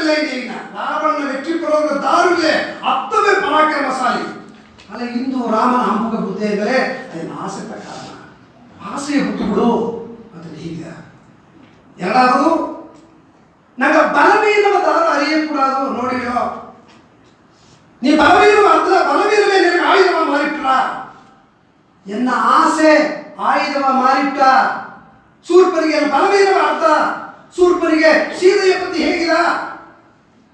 இல்லைன்னா ராவண வெற்றி பெறுகிற தாருலே அத்தனை பராக்கிரமசாலி ಅಲ್ಲ ಇಂದು ರಾಮನ ಹಂಪಕ ಬುದ್ಧಿ ಎಂದರೆ ಅದನ್ನು ಆಸೆ ಪ್ರಕಾರ ಆಸೆಯ ಬಿಟ್ಟು ಬಿಡು ಅದನ್ನು ಹೀಗೆ ಎರಡಾவது ನಂಗೆ ಬಲವೀನವ ದಾರ ಅರಿಯಕೂಡದು ನೋಡಿಯೋ ನೀ ಬಲವೀನವ ಅರ್ಥ ಬಲವೀನವೇ ನಿನಗೆ ಆಯುಧವ ಮಾರಿಟ್ರ ಎನ್ನ ಆಸೆ ಆಯುಧವ ಮಾರಿಟ್ಟ ಶೂರ್ಪನಿಗೆ ಬಲವೀನವ ಅರ್ಥ ಶೂರ್ಪನಿಗೆ ಸೀತೆಯ ಪತಿ ಹೇಗಿದ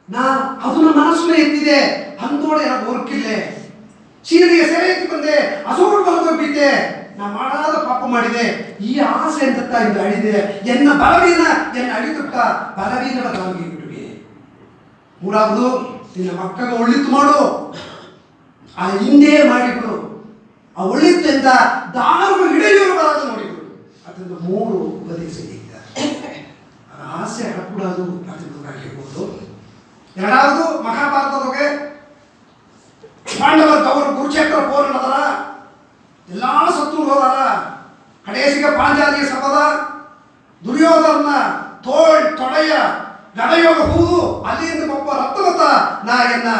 ನಾ ಅದನ್ನ ಮನಸ್ಸನ್ನು ಎತ್ತಿದೆ ಅಂದೋಡೆ ನನಗೆ ಹೊರಕಿಲ್ಲೆ ಸೀರೆಗೆ ಸೆರೆ ಎತ್ತಿ ಬಂದೆ ಅಸೋಡು ಬಲದೊಬ್ಬಿದ್ದೆ ನಾ ಮಾಡಾದ ಪಾಪ ಮಾಡಿದೆ ಈ ಆಸೆ ಅಂತ ಇಂದು ಅಳಿದೆ ಎನ್ನ ಬಲವೀನ ಎನ್ನ ಅಳಿತುಟ್ಟ ಬಲವೀನವ ತಾವಿಗೆ ಬಿಡುವೆ ಮೂರಾವುದು ನಿನ್ನ ಮಕ್ಕಳಿಗೆ ಒಳ್ಳಿತು ಮಾಡು ಆ ಹಿಂದೆ ಮಾಡಿಬಿಡು ಆ ಒಳ್ಳಿದ್ದರಿಂದ ದಾರು ಹಿಡಿಯುವ ಬರೋದು ನೋಡಿಬಿಡು ಅದನ್ನು ಮೂರು ಉಪದೇಶ ಆಸೆ ಹಡಕೂಡದು ಅದನ್ನು ಹೇಳ್ಬೋದು ಎರಡಾவது ಮಹಾಭಾರತದೊಳಗೆ ಪಾಂಡವರ ಕೌರವ ಕುರುಕ್ಷೇತ್ರ ಪೋರ್ ನಡೆದಾರ ಎಲ್ಲ ಸತ್ತು ಹೋದಾರ ಕಡೇಸಿಗೆ ಪಾಂಚಾಲಿಯ ಸಪದ ದುರ್ಯೋಧನ ತೊಡೆಯ ಗಡಯೋಗ ಹೂದು ಅಲ್ಲಿಂದ ಒಬ್ಬ ರಕ್ತವತ್ತ ನಾ ಎನ್ನ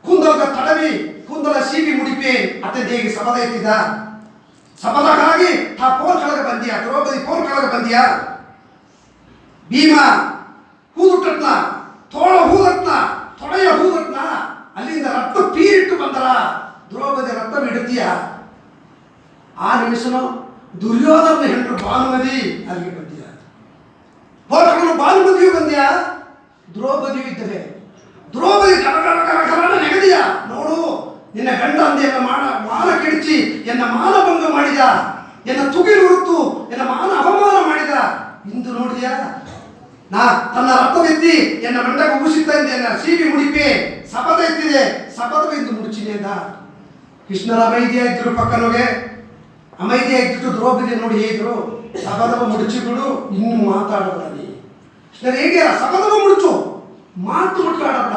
ಕುಂದಲಗ ತಡವಿ ಕುಂದಲ ಸೀಬಿ ಮುಡಿಪೆ ಅತ್ತೆದೇಗಿ ಸಪದ ಎತ್ತಿದ ಸಪದಕ್ಕಾಗಿ ತಾ ಪೋರ್ ಕಳಗ ಬಂದಿಯ ದ್ರೌಪದಿ ಪೋರ್ ಕಳಗ ಬಂದಿಯ ಭೀಮ ಹೂದುಟ್ಟಟ್ನ ತೋಳ ಹೂದಟ್ನ ತೊಡೆಯ ಹೂದಟ್ನ ಅಲ್ಲಿಂದ ರಕ್ತ ಪೀರಿಟ್ಟು ಬಂದರ ದ್ರೌಪದಿ ರಕ್ತ ಇಡುತ್ತೀಯ ಆ ನಿಮಿಷನು ದುರ್ಯೋಧನ ಹೆಂಡ್ರು ಭಾನುಮತಿ ಅಲ್ಲಿಗೆ ಬಂದಿಯ ಹೋರ್ಕಳು ಭಾನುಮತಿಯು ಬಂದಿಯ ದ್ರೌಪದಿಯು ಇದ್ದವೆ ದ್ರೌಪದಿ ಕರ ನೆಗದಿಯ ನೋಡು ನಿನ್ನ ಗಂಡ ಅಂದೆಲ್ಲ ಮಾನ ಕೆಡಿಚಿ ಎನ್ನ ಮಾನಭಂಗ ಮಾಡಿದ ಎನ್ನ ತುಗಿಲು ಹುರುತು ಎನ್ನ ಮಾನ ಅವಮಾನ ಮಾಡಿದ ಇಂದು ನೋಡಿದ್ಯಾ ನಾ ತನ್ನ ರಕ್ತವೆತ್ತಿ ಎನ್ನ ಮಂಡಗ ಉಗಿಸುತ್ತಾ ಇದ್ದೆ ಎನ್ನ ಸೀಬಿ ಮುಡಿಪೆ ಸಪದ ಎತ್ತಿದೆ ಸಪದವೆಂದು ಮುಡಿಚಿದೆ ಅಂದ ಕೃಷ್ಣರ ಅಮೈದಿಯ ಇದ್ರು ಪಕ್ಕನೋಗೆ ಅಮೈದಿಯ ಇದ್ದಿಟ್ಟು ದ್ರೌಪದಿ ನೋಡಿ ಹೇಳಿದ್ರು ಸಪದವ ಮುಡಿಚಿಬಿಡು ಇನ್ನು ಮಾತಾಡಬೇಡ ನೀ ಕೃಷ್ಣರು ಹೇಗೆ ಸಪದವ ಮುಡಿಚು ಮಾತು ಮುಟ್ಟಾಡಬೇಡ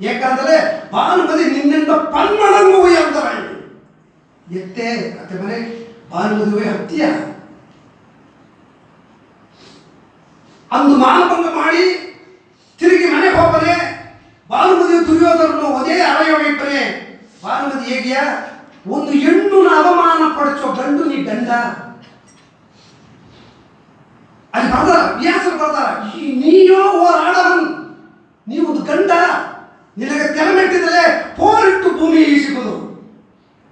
ಯಾಕಂದರೆ ಭಾನುಮತಿ ನಿನ್ನಿಂದ ಪನ್ಮಡಂಗು ಅಂತಾರ ಎತ್ತೆ ಅತ್ತೆ ಮನೆ ಭಾನುಮದುವೆ ಹತ್ತಿಯ ಅಂದು ಮಾನಭಂಗ ಮಾಡಿ ತಿರುಗಿ ಮನೆಗೆ ಹೋಗನೆ ಭಾನುಮತಿ ದುರ್ಯೋಧನನು ಅದೇ ಅರಯೋಗ ಇಬ್ಬನೇ ಭಾನುಮತಿ ಹೇಗಿಯ ಒಂದು ಹೆಣ್ಣುನ ಅವಮಾನ ಪಡಿಸೋ ಗಂಡು ನೀ ಗಂಡ ಅಲ್ಲಿ ಬರ್ದಾರ ವ್ಯಾಸರು ಬರ್ದಾರ ನೀಯೋ ಓರಾಡವನ್ ನೀವೊಂದು ಗಂಡ ನಿನಗೆ ತೆರಮೆಟ್ಟಿದರೆ ಪೋರಿಟ್ಟು ಭೂಮಿ ಈಸಿಬೋದು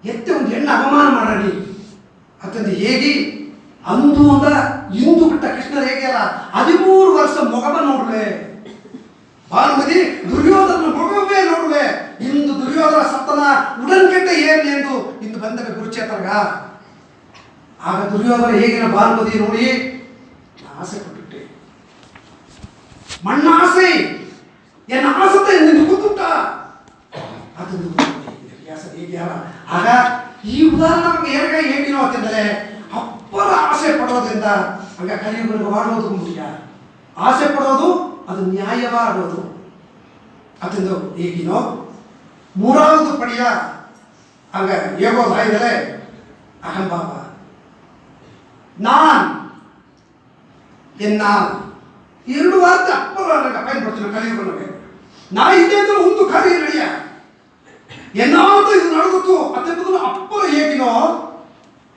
ಎತ್ತೆ ಒಂದು ಹೆಣ್ಣು ಅವಮಾನ ಮಾಡಲಿ ಅತಂದು ಹೇಗೆ ಅಂದು ಅಂದ ಇಂದು ಬಿಟ್ಟ ಕೃಷ್ಣರು ಹೇಗೆ ಅಲ್ಲ 13 ವರ್ಷ ಮೊಗವ ನೋಡುವೆ ಭಾನುಮತಿ ದುರ್ಯೋಧನ ಮೊಗವೇ ನೋಡುವೆ ಇಂದು ದುರ್ಯೋಧನ ಸತ್ತನ ಉಡನ್ಕೆಟ್ಟ ಏನೆಂದು ಇಂದು ಬಂದವೆ ಕುರುಕ್ಷೇತ್ರಗ ಆಗ ದುರ್ಯೋಧನ ಹೇಗಿನ ಭಾನುಮತಿ ನೋಡಿ ಆಸೆ ಪಟ್ಟುಟ್ಟೆ ಮಣ್ಣಾಸೆ ಎನ್ನ ಆಸತೆ ನಿಂದು ಕೂತುಟ್ಟ ಅದನ್ನು ಹೇಗೆ ಆಗ ಈ ಉದಾಹರಣೆ ಏನಾಗ ಹೇಗಿನೋ ಅಂತಂದರೆ ಅಪ್ಪರ ಆಸೆ ಪಡೋದ್ರಿಂದ ಹಂಗ ಕಲಿಯುಗನಿಗೆ ಮಾಡೋದು ಮುಖ್ಯ ಆಸೆ ಪಡೋದು ಅದು ನ್ಯಾಯವಾಗೋದು ಅದೊಂದು ಹೇಗಿನೋ ಮೂರಾவது ಪಡಿಯ ಹಂಗ ಹೇಗೋದಾಯಿದರೆ ಅಹಂಭಾವ ನಾನ್ ಎನ್ನ ಎರಡು ವಾರ ಅಪ್ಪರ ನನಗೆ ಅಪಾಯಿಂಟ್ ಬರ್ತೀನಿ ಕಲಿಯುಗನಿಗೆ ನಾ ಇದ್ದೇ ಒಂದು ಕಾರ್ಯ ನಡೆಯ ಏನಾದ್ರು ಇದು ನಡೆದಿತ್ತು ಅದೆಂಬುದನ್ನು ಅಪ್ಪರ ಹೇಗಿನೋ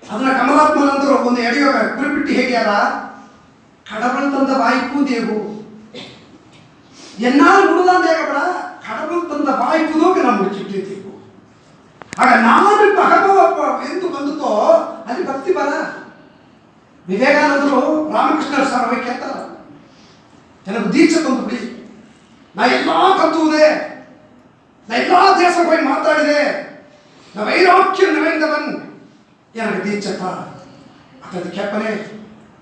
ಅದನ್ನ ಕಮಲಾತ್ಮನಂದರು ಒಂದು ಎಡೆಯೋಗ ಕುರಿಪಿಟ್ಟು ಹೇಗೆ ಅಲ್ಲ ಕಡಬಲ್ ತಂದ ವಾಯ್ಪು ದೇವು ಎನ್ನಾರು ಮುಡುದಾಂದ ಹೇಗಬೇಡ ಕಡಬಲ್ ತಂದ ವಾಯ್ಪುದೋಗೆ ನಾವು ಮುಚ್ಚಿಟ್ಟಿದ್ದೇವು ಆಗ ನಾನು ಭಗವ ಎಂದು ಬಂದುತ್ತೋ ಅಲ್ಲಿ ಭಕ್ತಿ ಬರ ವಿವೇಕಾನಂದರು ರಾಮಕೃಷ್ಣ ಸರ್ ಹೋಗಿ ಕೇಳ್ತಾರ ನನಗೆ ದೀಕ್ಷೆ ತಂದು ಬಿಡಿ ನಾ ಎಲ್ಲ ಕತ್ತುವುದೇ ನಾ ಎಲ್ಲ ದೇಶಕ್ಕೆ ಹೋಗಿ ಮಾತಾಡಿದೆ ನಾ ವೈರಾಗ್ಯ ನವೇಂದವನ್ எனக்கு தீட்சத்தா அது கேட்பனே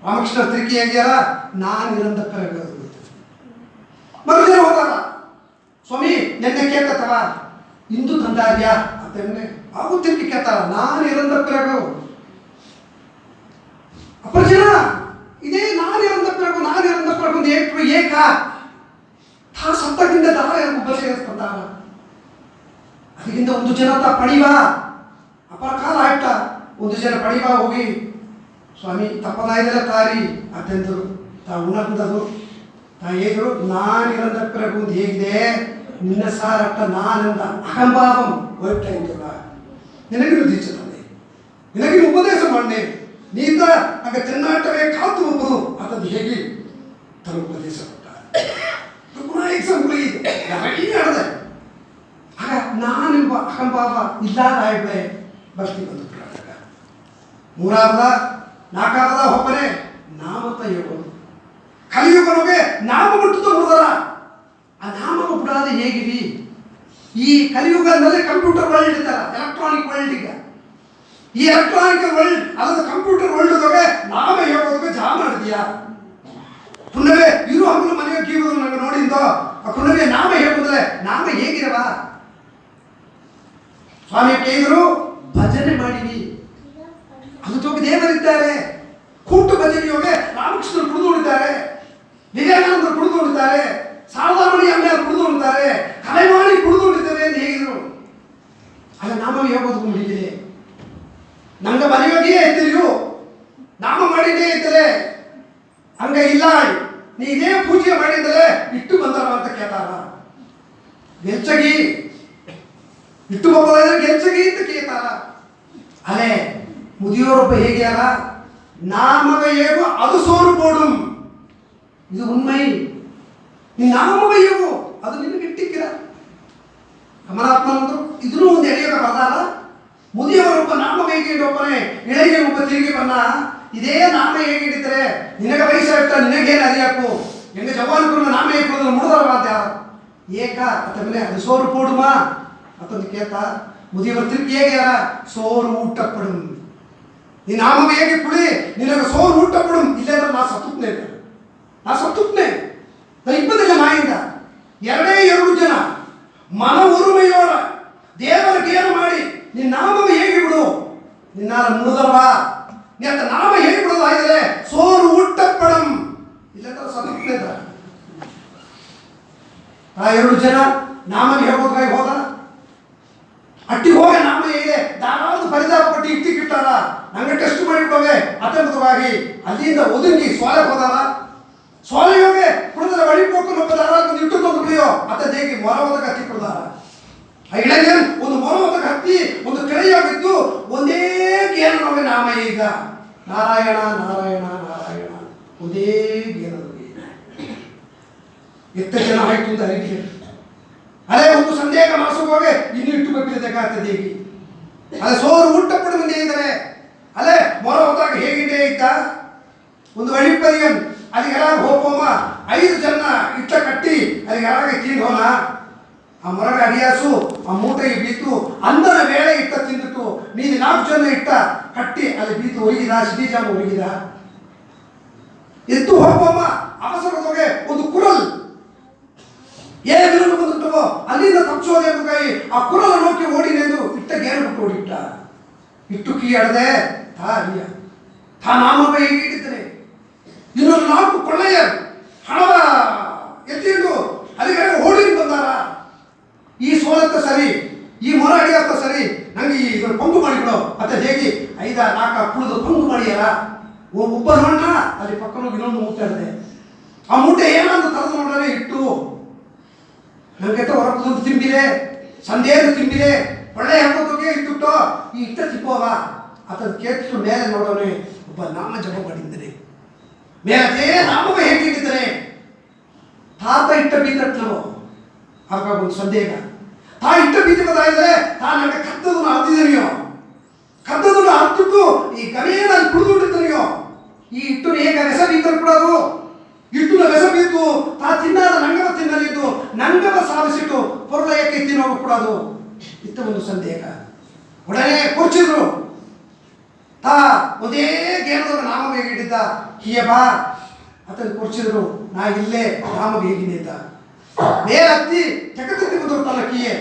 ராமகிருஷ்ணர் திருக்கி ಹೇಗ್ಯಾರ ನಾನು ಇರಂದ பிறகு ಮರುದಿನ ಹೋದಾಗ ಸ್ವಾಮಿ ನೆನ್ನೆ ಕೇಳ್ತವ ಇಂದು ತಂದಾರ್ಯಾ ಅಂತೇನೆ ಅವು ತಿರುಗಿ ಕೇಳ್ತಾರ ನಾನು ಇರಂದ பிறகு ಅಪ್ಪರ ಜನ ಇದೇ ನಾನು ಇರಂದ பிறகு ಒಂದು ಏಕ ತಾ ಸತ್ತಗಿಂದ ದಾರ ಉಪಸೇರಿಸ್ತಾರ ಅದಕ್ಕಿಂತ ಒಂದು ಜನ ತಾ ಪಡಿವಾ ಅಪ್ಪರ ಕಾಲ ಆಯ್ತ ಒಂದು ಜನ ಪಡಿಬಾ ಹೋಗಿ ಸ್ವಾಮಿ ತಪ್ಪದಾಯ್ದಲ್ಲ ತಾರಿ ಅತ್ಯಂತರು ತಾ ಉಣಕಂದದು ಹೇಳಿದ್ರು ನಾನಿರಂದಪ್ಪರಗುವುದು ಹೇಗಿದೆ ನಿನ್ನ ಸಾರಟ್ಟ ನಾನೆಂದ ಅಹಂಭಾವಂ ಹೊರಟಾಯ್ತಲ್ಲ ನಿನಗಿನ ದೀಕ್ಷಿತದೆ ನಿನಗಿನ ಉಪದೇಶ ಮಾಡನೆ ನೀತ ಆಗ ಚೆನ್ನಾಟವೇ ಕಾತು ಒಬ್ಬರು ಅದನ್ನು ಹೇಗೆ ತನ್ನ ಉಪದೇಶ ಕೊಟ್ಟ ಪುನಃ ಎಕ್ಸಾಂಪಲ್ ಇದೆ ನಡೆದೆ ಆಗ ನಾನೆಂಬ ಅಹಂಭಾವ ಇಲ್ಲಾದಾಯ್ಬೆ ಭಕ್ತಿ ಬಂದು ಮೂರಾವದ ನಾಲ್ಕಾವದ ಒಬ್ಬನೇ ನಾಮತ ಯೋಗನು ಕಲಿಯುಗನಿಗೆ ನಾಮ ಬಿಟ್ಟು ಹುಡುಗರ ಆ ನಾಮ ಬಿಡಾದೆ ಹೇಗಿವಿ ಈ ಕಲಿಯುಗದಲ್ಲಿ ಕಂಪ್ಯೂಟರ್ ವರ್ಲ್ಡ್ ಇರ್ತಾರ ಎಲೆಕ್ಟ್ರಾನಿಕ್ ವರ್ಲ್ಡ್ ಈಗ ಈ ಎಲೆಕ್ಟ್ರಾನಿಕ್ ವರ್ಲ್ಡ್ ಅಲ್ಲದ ಕಂಪ್ಯೂಟರ್ ವರ್ಲ್ಡ್ಗೆ ನಾಮ ಹೇಳೋದಕ್ಕೆ ಜಾ ಮಾಡಿದ್ಯಾ ಪುನವೇ ಇರು ಹಂಗಲು ಮನೆಯ ಕೀವುದು ನಂಗೆ ನೋಡಿಂದೋ ಆ ಪುನವೇ ನಾಮ ಹೇಳುವುದ್ರೆ ನಾಮ ಹೇಗಿರವ ಸ್ವಾಮಿ ಕೇಳಿದ್ರು ಭಜನೆ ಮಾಡಿವಿ ಅದು ತೋಗ ದೇವರಿದ್ದಾರೆ ಕೂಟು ಭಜನೆಯೋಗೆ ರಾಮಕೃಷ್ಣರು ಕುಡಿದುಕೊಂಡಿದ್ದಾರೆ ವಿವೇಕಾನಂದರು ಕುಡಿದುಕೊಂಡಿದ್ದಾರೆ ಸಾರದಾಮಣಿ ಅಮ್ಮೆಯವರು ಕುಡಿದುಕೊಂಡಿದ್ದಾರೆ ಕಲೆವಾಣಿ ಕುಡಿದುಕೊಂಡಿದ್ದೇವೆ ಅಂತ ಹೇಳಿದರು ಅಲ್ಲ ನಾಮ ಹೇಳೋದು ಮುಗಿದಿದೆ ನಂಗೆ ಮನೆಯೋಗಿಯೇ ಇದ್ದೀರಿಯು ನಾಮ ಮಾಡಿದ್ದೇ ಇದ್ದರೆ ಹಂಗ ಇಲ್ಲ ನೀ ಇದೇ ಪೂಜೆ ಮಾಡಿದರೆ ಇಟ್ಟು ಬಂದವ ಅಂತ ಕೇಳ್ತಾರ ಗೆಲ್ಚಗಿ ಇಟ್ಟು ಬಪ್ಪದಾದ್ರೆ ಗೆಲ್ಚಗಿ ಅಂತ ಕೇಳ್ತಾರ ಅಲೆ ಮುದಿಯೋರೊಬ್ಬ ಹೇಗೆ ಯಾರ ನಾಮವ ಹೇಗೋ ಅದು ಸೋರು ಬೋಡುಂ ಇದು ಉಣ್ಮೈ ನೀ ನಾಮವ ಹೇಗೋ ಅದು ನಿನಗೆ ಇಟ್ಟಿಕ್ಕಿರ ಕಮಲಾತ್ಮನಂದ್ರು ಇದನ್ನು ಒಂದು ಎಳೆಯೋಕೆ ಬರ್ದಾರ ಮುದಿಯವರೊಬ್ಬ ನಾಮ ಹೇಗೆ ಒಬ್ಬನೇ ಇಳೆಗೆ ಒಬ್ಬ ತಿರುಗಿ ಬನ್ನ ಇದೇ ನಾಮ ಹೇಗೆ ಹಿಡಿತಾರೆ ನಿನಗೆ ವಯಸ್ಸಾಗ್ತಾ ನಿನಗೇನು ಅರಿಯಾಕು ಹೆಂಗೆ ಜವಾನ್ಕರು ನಾಮ ಹೇಗೆ ಮುಡಿದರ ಮಾತ್ಯ ಏಕ ಅಥವಾ ಅದು ಸೋರು ಪೋಡುಮ ಮತ್ತೊಂದು ಕೇಳ್ತ ಮುದಿಯವರು ತಿರುಗಿ ಹೇಗೆ ಯಾರ ಸೋರು ಊಟಪಡು ನೀ ನಾಮ ಹೇಗೆ ಕುಳಿ ನಿನಗೆ ಸೋರು ಊಟಪಡು ಇಲ್ಲೇ ನಾ ಸತ್ತುಪ್ನೆ ನಾ ಇಪ್ಪತ್ತಿಲ್ಲ ನಾಯಿಂದ 2 ಜನ ಮನ ಉರುಮೆಯೋಳ ದೇವರ ಗೇರು ಮಾಡಿ ನಿನ್ನ ನಾಮವ ಹೇಗೆ ಬಿಡು ನಿನ್ನ ಮುಡಿದಲ್ವಾ ನೀ ಅಂತ ನಾಮ ಹೇಗೆ ಬಿಡೋದು ಆಗಿದ್ರೆ ಸೋರು ಊಟಪಡಂ ಇಲ್ಲೇ ಸತ್ತುಪ್ನೆ ಆ 2 ಜನ ನಾಮನ ಹೇಳ್ಬೋದಾಗಿ ಹೋದ ಅಟ್ಟಿ ಹೋಗಿ ನಾಮ ಹೇಗೆ ಧಾರಾವಾದ ಪರಿದಾಪ ಪಟ್ಟಿ ಇಟ್ಟಿಕ್ಕಿಟ್ಟಾರ ನಂಗೆ ಟೆಸ್ಟ್ ಮಾಡಿಬಿಟ್ಟೋಗೆ ಅತ್ಯಂತವಾಗಿ ಅಲ್ಲಿಂದ ಒದುಂಗಿ ಸೋಲೆ ಹೋದಾರ ಸೋಲೆಯೋಗೆ ಕುಡಿದ್ರೆ ಒಳಿಪೋಕು ನೊಬ್ಬ ಧಾರಾವಾದ ಇಟ್ಟುಕೊಂಡು ಬಿಡಿಯೋ ಅತ್ತ ಹೇಗೆ ಮೊರವದಾಗ ಹತ್ತಿ ಕುಡ್ದಾರ ಆ ಇಳಗೇನು ಒಂದು ಮೊರವದಾಗ ಹತ್ತಿ ಒಂದು ಕೆಳೆಯಾಗಿದ್ದು ಒಂದೇ ಗೇನು ನಮಗೆ ನಾಮ ಈಗ ನಾರಾಯಣ ನಾರಾಯಣ ನಾರಾಯಣ ಒಂದೇ ಗೇನು ಎತ್ತ ಜನ ಆಯ್ತು ಅಂತ ಅರಿಕೆ ಅದೇ ಒಂದು ಸಂದೇಹ ಮಾಸೋಗೋಗೆ ಇನ್ನು ಇಟ್ಟು ಬೇಕಿರಬೇಕಾಗ್ತದೆ ಹೇಗೆ ಅದೇ ಸೋರು ಊಟಪಡು ಮುಂದೆ ಇದ್ದಾರೆ ಅಲ್ಲೇ ಮೊರ ಹೋದಾಗ ಹೇಗಿದೆ ಇದ್ದ ಒಂದು ಅಳಿಪರಿಯನ್ ಅಲ್ಲಿಗೆ ಯಾರಾಗ ಹೋಗೋಮ 5 ಜನ ಇಟ್ಟ ಕಟ್ಟಿ ಅಲ್ಲಿಗೆ ಯಾರಾಗ ತಿಂದು ಹೋನ ಆ ಮೊರಗ ಅಡಿಯಾಸು ಆ ಮೂಟೆಗೆ ಬೀತು ಅಂದನ ವೇಳೆ ಇಟ್ಟ ತಿಂದಿಟ್ಟು ನೀನು 4 ಜನ ಇಟ್ಟ ಕಟ್ಟಿ ಅಲ್ಲಿ ಬೀತು ಒರಿಗಿದ ಸಿಟಿಜಾಮ ಒರಿಗಿದ ಎದ್ದು ಹೋಗೋಮ ಅವಸರದೊಗೆ ಒಂದು ಕುರಲ್ ಏನಿರಲು ಬಂದುಟ್ಟವೋ ಅಲ್ಲಿಂದ ತಪ್ಪಿಸೋದೆ ಎಂದು ಕೈ ಆ ಕುರಲ ನೋಕಿ ಓಡಿನೆಂದು ಇಟ್ಟ ಗೇರು ಬಿಟ್ಟು ಓಡಿಟ್ಟ ಇಟ್ಟು ಕೀ ಅಡದೆ ತಾ ನಾಮವ ಹೇಗೆ ಇಟ್ಟಿದ್ದೇನೆ ಇನ್ನೊಂದು 4 ಕೊಳ್ಳೆಯ ಹಣವ ಎತ್ತಿಂಡು ಅಲ್ಲಿಗೆ ಓಡಿ ಬಂದಾರ ಈ ಸೋಲತ್ತ ಸರಿ ಈ ಮೊರ ಅಡಿಯತ್ತ ಸರಿ ನಂಗೆ ಈ ಪಂಗು ಮಾಡಿಬಿಡೋ ಅಂತ ಹೇಗೆ 5-4 ಕುಳಿದು ಪಂಗು ಮಾಡಿಯಾರ ಒಬ್ಬ ನೋಡ ಅಲ್ಲಿ ಪಕ್ಕನೋಗಿ ಇನ್ನೊಂದು ಮೂಟೆ ಅಡದೆ ಆ ಮೂಟೆ ಏನಂತ ತರದು ನೋಡ್ರೆ ಇಟ್ಟು ನನಗೆ ಹೊರಗೆ ತಿಂಬಿದೆ ಸಂದೇಹ ತಿಂಬಿದೆ ಒಳ್ಳೆ ಹಾಕೋದಕ್ಕೆ ಇಟ್ಟುಟ್ಟೋ ಈ ಇಟ್ಟ ತಿಪ್ಪೋವ ಅದನ್ನು ಕೇಳಿಟ್ಟು ಮೇಲೆ ನೋಡೋನೆ ಒಬ್ಬ ನಾಮ ಜಪ ಮಾಡಿದ್ದಾನೆ ಮೇಲೆ ನಾಮವ ಹೇಗಿಟ್ಟಿದ್ದಾನೆ ತಾತ ಇಟ್ಟ ಬೀತಟ್ಲವೋ ಆಗ ಒಂದು ಸಂದೇಹ ತಾ ಇಟ್ಟ ಬೀತಿ ಬದಾಯಿದ್ರೆ ತಾ ನನಗೆ ಕದ್ದದನ್ನು ಹತ್ತಿದನೆಯೋ ಕದ್ದದನ್ನು ಹತ್ತಿಟ್ಟು ಈ ಗಣೇನ ಕುಡಿದುಕೊಂಡಿದ್ದನೆಯೋ ಈ ಇಟ್ಟು ಹೇಗೆ ಹೆಸ ಬೀತರು ಕೊಡೋದು ಇಟ್ಟು ಬೆಸ ಬೀತು ತಾ ತಿನ್ನಾದ ನಂಗವ ತಿನ್ನಲಿದ್ದು ನಂಗವ ಸಾಧಿಸಿಟ್ಟು ಪೊರ್ಲ ಏಕೆ ತಿನ್ನೋಗ ಕೊಡೋದು ಇತ್ತ ಒಂದು ಸಂದೇಹ ಒಡನೆ ಕೂರ್ಚಿದ್ರು ತಾ ಒಂದೇ ಗೇಣದ ನಾಮ ಹೇಗಿಟ್ಟಿದ್ದ ಹಿಯ ಬಾ ಅದನ್ನು ಕೂರ್ಚಿದ್ರು ನಾ ಇಲ್ಲೇ ನಾಮ ಹೇಗಿದೆ ಅಂತ ಮೇಲೆ ಹತ್ತಿ ತೆಗೆದೆತ್ತಿ ಬಂದರು ತನ್ನ ಕಿಯೆ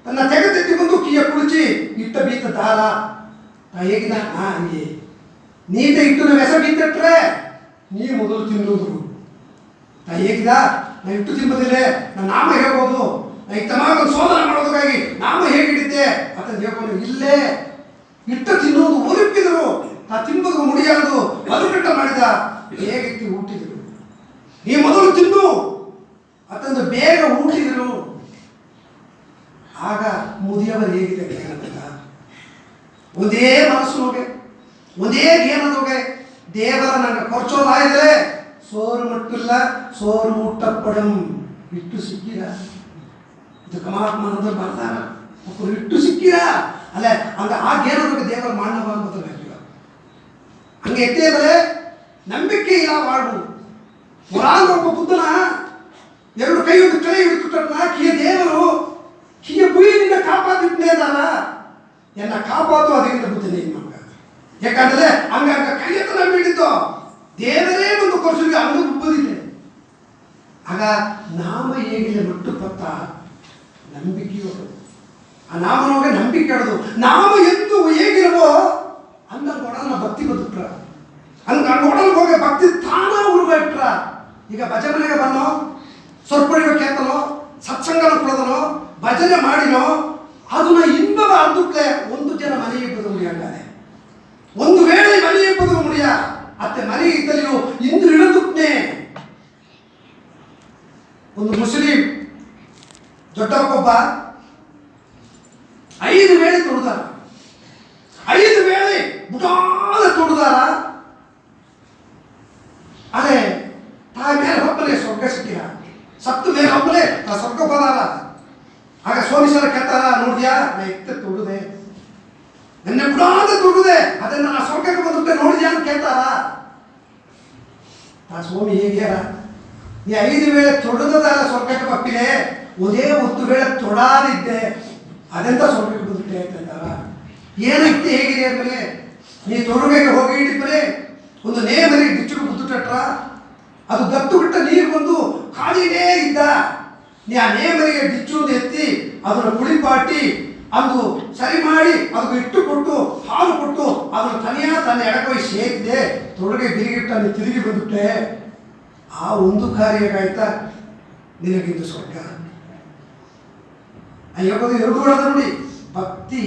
ತನ್ನ ತೆಗೆದೆತ್ತಿ ಬಂದು ಕಿಯ ಕುಳಿಚಿ ಇಟ್ಟ ಬೀತ ದಾರ ತಾ ಹೇಗಿದ ನಾ ಹಂಗೆ ನೀತ ಇಟ್ಟು ಬೆಸ ಬೀತಟ್ರೆ ನೀ ಮೊದಲು ತಿನ್ನುವುದು ನಾ ಹೇಗಿದ ನಾ ಇಟ್ಟು ತಿನ್ಬೋದಿಲ್ಲ ನಾನು ನಾಮ ಹೇಳ್ಬೋದು ನಾ ಇತ್ತಮಾಗ ಸೋದನ ಮಾಡೋದಕ್ಕಾಗಿ ನಾಮ ಹೇಗಿಟ್ಟಿದ್ದೆ ಅಂತ ಹೇಳ್ಕೊಂಡು ಇಲ್ಲೇ ಇಟ್ಟ ತಿನ್ನುವುದು ಒಲಿಪಿದರು ತಾ ತಿನ್ಬೋದು ಮುಡಿಯಾರದು ಮರುಕಟ್ಟ ಮಾಡಿದ ಹೇಗಿತ್ತು ಹುಟ್ಟಿದರು ನೀ ಮೊದಲು ತಿನ್ನು ಅತ್ತಂದು ಬೇಗ ಊಟಿದರು. ಆಗ ಮುದಿಯವರು ಹೇಗಿದೆ ಜ್ಞಾನದಿಂದ ಒಂದೇ ಮನಸ್ಸು ಹೋಗೆ, ಒಂದೇ ಜ್ಞಾನದೋಗೆ ದೇವರ ನಂಗೆ ಕೊರ್ಚೋದಾಯಿದ್ರೆ ಸೋರು ಮಟ್ಟಿಲ್ಲ, ಸೋರು ಮುಟ್ಟಪ್ಪಡಂ ಇಟ್ಟು ಸಿಕ್ಕಿರ. ಇದು ಕಮಾತ್ಮನಂದ್ರೆ ಬರ್ತಾರ ಒಬ್ಬರು ಇಟ್ಟು ಸಿಕ್ಕಿರ ಅಲ್ಲ ಹಂಗ ಆ ಜ್ಞಾನದೋಗೆ ದೇವರ ಮಾಡವ ಅಂಬುದು ಹಾಕಿಲ್ಲ. ಹಂಗೆ ಎತ್ತೇ ಅಂದರೆ ನಂಬಿಕೆ ಇಲ್ಲ ವಾಡು ಪುರಾಣ ಒಬ್ಬ ಬುದ್ಧನ ಎರಡು ಕೈ ಹಿಡಿದು ಕೈ ಹಿಡಿದುಟ್ಟನ್ನ ಕಿಯ ದೇವರು ಕಿಯ ಬುಯಿನಿಂದ ಕಾಪಾದಿದ್ನೇ ಅದಾರ ಎನ್ನ ಕಾಪಾದು ಅದರಿಂದ ಬುದ್ಧನೇ ನಮ್ಗೆ. ಯಾಕಂದ್ರೆ ಹಂಗ ಕೈ ಎತ್ತ ನಂಬಿಡಿದ್ದು ದೇವರೇ ಒಂದು ಕೊರ್ಸಿಗೆ ಹಂಗ ಬುದ್ಧಿದೆ. ಆಗ ನಾಮ ಹೇಗಿಲ್ಲ ಮಟ್ಟು ಪತ್ತ ನಂಬಿಕೆಯು ಆ ನಾಮನೋಗೆ ನಂಬಿಕೆ ಹೇಳೋದು. ನಾಮ ಎಂದು ಹೇಗಿರವೋ ಹಂಗ ಕೊಡಲ್ಲ ಭಕ್ತಿ ಬದುಕ್ರ, ಹಂಗ ಕೊಡಲ್ ಹೋಗಿ ಭಕ್ತಿ ತಾನ ಉರುಬಿಟ್ರ. ಈಗ ಭಜನೆ ಮನೆಗೆ ಬನ್ನೋ ಸ್ವರ್ಪಡಿಗೆ ಕೇಳ್ತನೋ ಸತ್ಸಂಗನ ಕೊಡೋದನೋ ಭಜನೆ ಮಾಡಿನೋ ಅದನ್ನ ಇನ್ನೊಬ್ಬ ಅರ್ಧಕ್ಕೆ ಒಂದು ಜನ ಮನೆಗೆ ಬದು ಮುಡಿಯಾಗದೆ. ಒಂದು ವೇಳೆ ಮನೆಗೆ ಬದು ಮುಡಿಯ ಅತ್ತೆ ಮನೆ ಇದ್ದಲ್ಲಿಯೂ ಇಂದು ಇಳದುಕ್ನೆ. ಒಂದು ಮುಸ್ಲಿಂ ದೊಡ್ಡಕ್ಕೊಬ್ಬ 5 ವೇಳೆ ತೊಡುದಾರ, 5 ವೇಳೆ ಬುಡಾದ ತೊಡುದಾರ. ಅದೇ ತಾ ಮೇಲೆ ಹೊಪ್ಪಲೆ ಸ್ವರ್ಗ ಸಿಕ್ಕಿರ, ಸತ್ತು ಮೇಲೆ ಹೊಪ್ಪಲೆ ತಾ ಸ್ವರ್ಗ ಹೋದಾರ. ಆಗ ಸೋಮೇಶ್ವರ ಕೇಳ್ತಾರ, ನೋಡಿದ್ಯಾ ನಾ ಎತ್ತ ತೊಡುದೆ, ನನ್ನ ಬುಡಾದ ತೊಡುದೆ, ಅದನ್ನ ನಾ ಸ್ವರ್ಗಕ್ಕೆ ಬಂದುಬಿಟ್ಟೆ ನೋಡಿದ್ಯಾ ಅಂತ ಕೇಳ್ತಾರ. ಆ ಸ್ವಾಮಿ ಹೇಗ್ಯಾರ, ನೀ 5 ವೇಳೆ ತೊಡದಲ್ಲ ಸ್ವರ್ಗಕ್ಕೆ ಬಪ್ಪಿದೆ, ಒಂದೇ 1 ವೇಳೆ ತೊಡಾದಿದ್ದೆ ಅದೆಂತ ಸ್ವರ್ಗಕ್ಕೆ ಬಂದುಬಿಟ್ಟೆ ಅಂತಂದಾರ. ಏನೈತೆ ಹೇಗಿದೆ ಅಂದ್ಮೇಲೆ ನೀ ತೊಡುಗೆಗೆ ಹೋಗಿ ಹಿಡಿದ್ಮೇಲೆ ಒಂದು ನೇಮರಿ ಡಿಚ್ಚುಡು ಬುದ್ದುಟ್ರ ಅದು ಗತ್ತು ಬಿಟ್ಟ ನೀರು ಬಂದು ಖಾಲಿನೇ ಇದ್ದ. ನೀ ಆ ನೇಮರಿಗೆ ಡಿಚ್ಚುಂದು ಎತ್ತಿ ಅದನ್ನು ಕುಳಿಪಾಟಿ ಅಂದು ಸರಿ ಮಾಡಿ ಅದಕ್ಕೆ ಇಟ್ಟು ಕೊಟ್ಟು ಹಾಲು ಕೊಟ್ಟು ಅದನ್ನು ತನ್ನ ಎಡಕೊಯ್ ಸೇರಿದೆ ತೊಡಗೆ ಬಿರಿಗಿಟ್ಟ ನೀ ತಿರುಗಿ ಬಂದುಬಿಟ್ಟೆ. ಆ ಒಂದು ಕಾರ್ಯಗಾಯ್ತಾ ನಿನಗಿಂದು ಸ್ವರ್ಗ. ಹೇಳೋದು 2 ಒಳದ ನೋಡಿ, ಭಕ್ತಿ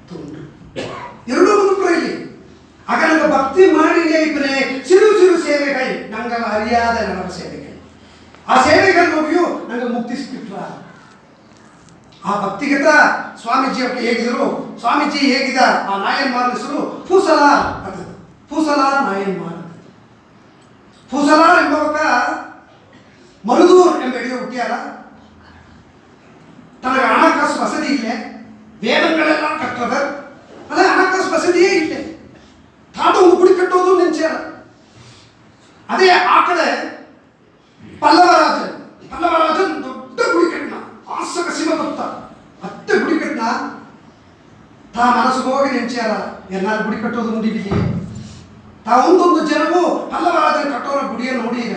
ತುಂಡು 2 ಬಂದುಬಿಟ್ರೆ ಇಲ್ಲಿ. ಆಗ ನಂಗೆ ಭಕ್ತಿ ಮಾಡಿನೇ ಇಬ್ಬನೇ ಸಿರು ಸಿರು ಸೇವೆಗಳು ನಂಗೆ ಅರಿಯಾದ ನನ್ನ ಸೇವೆಗಳು. ಆ ಸೇವೆಗಳು ಹೋಗಿಯೂ ನಂಗೆ ಮುಕ್ತಿ ಸಿಕ್ಕಿಟ್ರ. ಆ ಭಕ್ತಿಗತ ಸ್ವಾಮೀಜಿ ಅವ್ರಿಗೆ ಹೇಗಿದ್ರು, ಸ್ವಾಮೀಜಿ ಹೇಗಿದ ಆ ನಾಯನ್ಮಾರ್ ಹೆಸರು ಫೂಸಲಾರ್ ಅಂತ. ಫೂಸಲಾರ್ ನಾಯನ್ಮಾರ್. ಫೂಸಲಾರ್ ಎಂಬವಕ ಮರುದೂರ್ ಎಂಬ ಹಿಡಿದು ಹುಟ್ಟಿಯಾರ. ತನಗೆ ಹಣಕಾಸು ವಸತಿ ಇಲ್ಲೇ, ವೇದಗಳೆಲ್ಲ ಕಟ್ಟದ, ಅದೇ ಹಣಕಾಸು ವಸತಿಯೇ ಇಲ್ಲೇ. ತಾತ ಒಂದು ಗುಡಿ ಕಟ್ಟೋದು ನೆಂಚಾರ. ಅದೇ ಆ ಕಡೆ ಪಲ್ಲವರಾಜನ್ ದೊಡ್ಡ ಗುಡಿ ಕಟ್ಟನ, ಆಸಕ ಶಿವಭಕ್ತ ಮತ್ತೆ ಗುಡಿ ಕಟ್ಟನ. ತಾ ಮನಸ್ಸಿಗೆ ಹೋಗಿ ನೆಂಚಾರ, ಎಲ್ಲಾರು ಗುಡಿ ಕಟ್ಟೋದು ನೋಡಿದ್ದೀವಿ. ತಾ ಒಂದೊಂದು ಜನವು ಪಲ್ಲವರಾಜನ್ ಕಟ್ಟೋರ ಗುಡಿಯನ್ನು ನೋಡಿದ,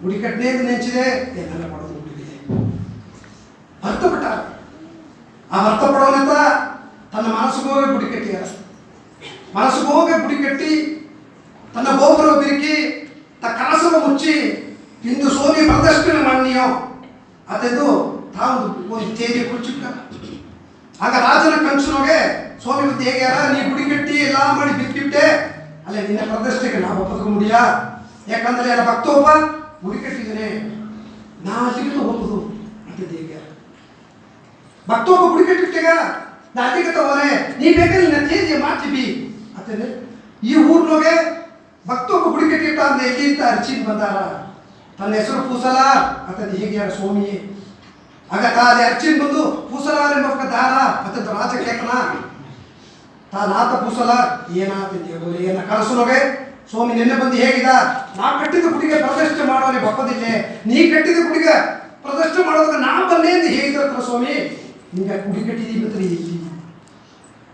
ಗುಡಿ ಕಟ್ಟನೇ ನೆಂಚಿದೆ, ಏನೆಲ್ಲ ಮಾಡೋದು ನೋಡಿದೆ. ಅರ್ಥಪಟ್ಟ ಆ ಅರ್ಥಪಡೋನಂತ ತನ್ನ ಮನಸ್ಸಿಗೆ ಹೋಗಿ ಗುಡಿ ಕಟ್ಟಿಯಾರ. ಮನಸ್ಸಿಗೆ ಹೋಗಿ ಗುಡಿ ಕಟ್ಟಿ ತನ್ನ ಗೋಪುರ ಬಿರುಕಿ ತ ಕನಸವ ಮುಚ್ಚಿ ಇಂದು ಸೋಮಿ ಪ್ರದರ್ಶನ ಮಾಡಿಯೋ ಅದೆಂದು ತಾವು ಒಂದು ತೇರಿ ಕುರ್ಚಿಕ್ಕ. ಆಗ ರಾಜನ ಕಂಚನೋಗೆ ಸ್ವಾಮಿ ಮತ್ತೆ ಹೇಗ್ಯಾರ, ನೀ ಗುಡಿ ಕಟ್ಟಿ ಎಲ್ಲ ಮಾಡಿ ಬಿತ್ತಿಬಿಟ್ಟೆ, ಅಲ್ಲೇ ನಿನ್ನ ಪ್ರದರ್ಶನಕ್ಕೆ ನಾವು ಒಪ್ಪದಕ್ಕೆ ಮುಡಿಯ. ಯಾಕಂದ್ರೆ ಎಲ್ಲ ಭಕ್ತೋಪ ಗುಡಿ ಕಟ್ಟಿದ್ದೇನೆ, ನಾ ಅಲ್ಲಿಗೆ ಹೋಗುದು ಅಂತ ಹೇಗ್ಯಾರ. ಭಕ್ತೋಪ ಗುಡಿ ಕಟ್ಟಿಟ್ಟೆಗ ನಾ ಅಲ್ಲಿಗೆ ತಗೋರೆ, ನೀ ಬೇಕಾದ್ರೆ ನಿನ್ನ ತೇಜಿ ಮಾಡ್ತೀವಿ ಅಂತಂದ್ರೆ. ಈ ಊರ್ನೋಗೆ ಭಕ್ತೊಬ್ಬ ಗುಡಿ ಕಟ್ಟಿಟ್ಟ ಅಂದ್ರೆ ಎಲ್ಲಿಂದ ಅರ್ಚಿನ್ ಬಂದಾರ. ತನ್ನ ಹೆಸರು ಪೂಸಲಾರ್ ಅಂತಂದು ಹೇಗ್ಯಾರ ಸ್ವಾಮಿ. ಆಗ ತಾನೇ ಅರ್ಚಿನ್ ಬಂದು ಪೂಸಲಾರ್ ಎಂಬ ದಾರ ಅಂತಂದು ರಾಜ ಕೇತನ ತಾನಾತ ಪೂಸಲಾರ್ ಏನಾತಂದು ಏನ ಕಳಸನೋಗೆ ಸ್ವಾಮಿ ನಿನ್ನೆ ಬಂದು ಹೇಗಿದ, ನಾ ಕಟ್ಟಿದ ಗುಡಿಗೆ ಪ್ರದರ್ಶನ ಮಾಡೋನೆ ಬಪ್ಪದಿಲ್ಲೇ, ನೀ ಕಟ್ಟಿದ ಗುಡಿಗೆ ಪ್ರದರ್ಶನ ಮಾಡೋದಕ್ಕೆ ನಾ ಬನ್ನೇ ಅಂತ ಹೇಳಿದ್ರ ಸ್ವಾಮಿ. ನಿಂಗೆ ಗುಡಿ ಕಟ್ಟಿದೀವಿ ಅಂತ ಇಲ್ಲಿ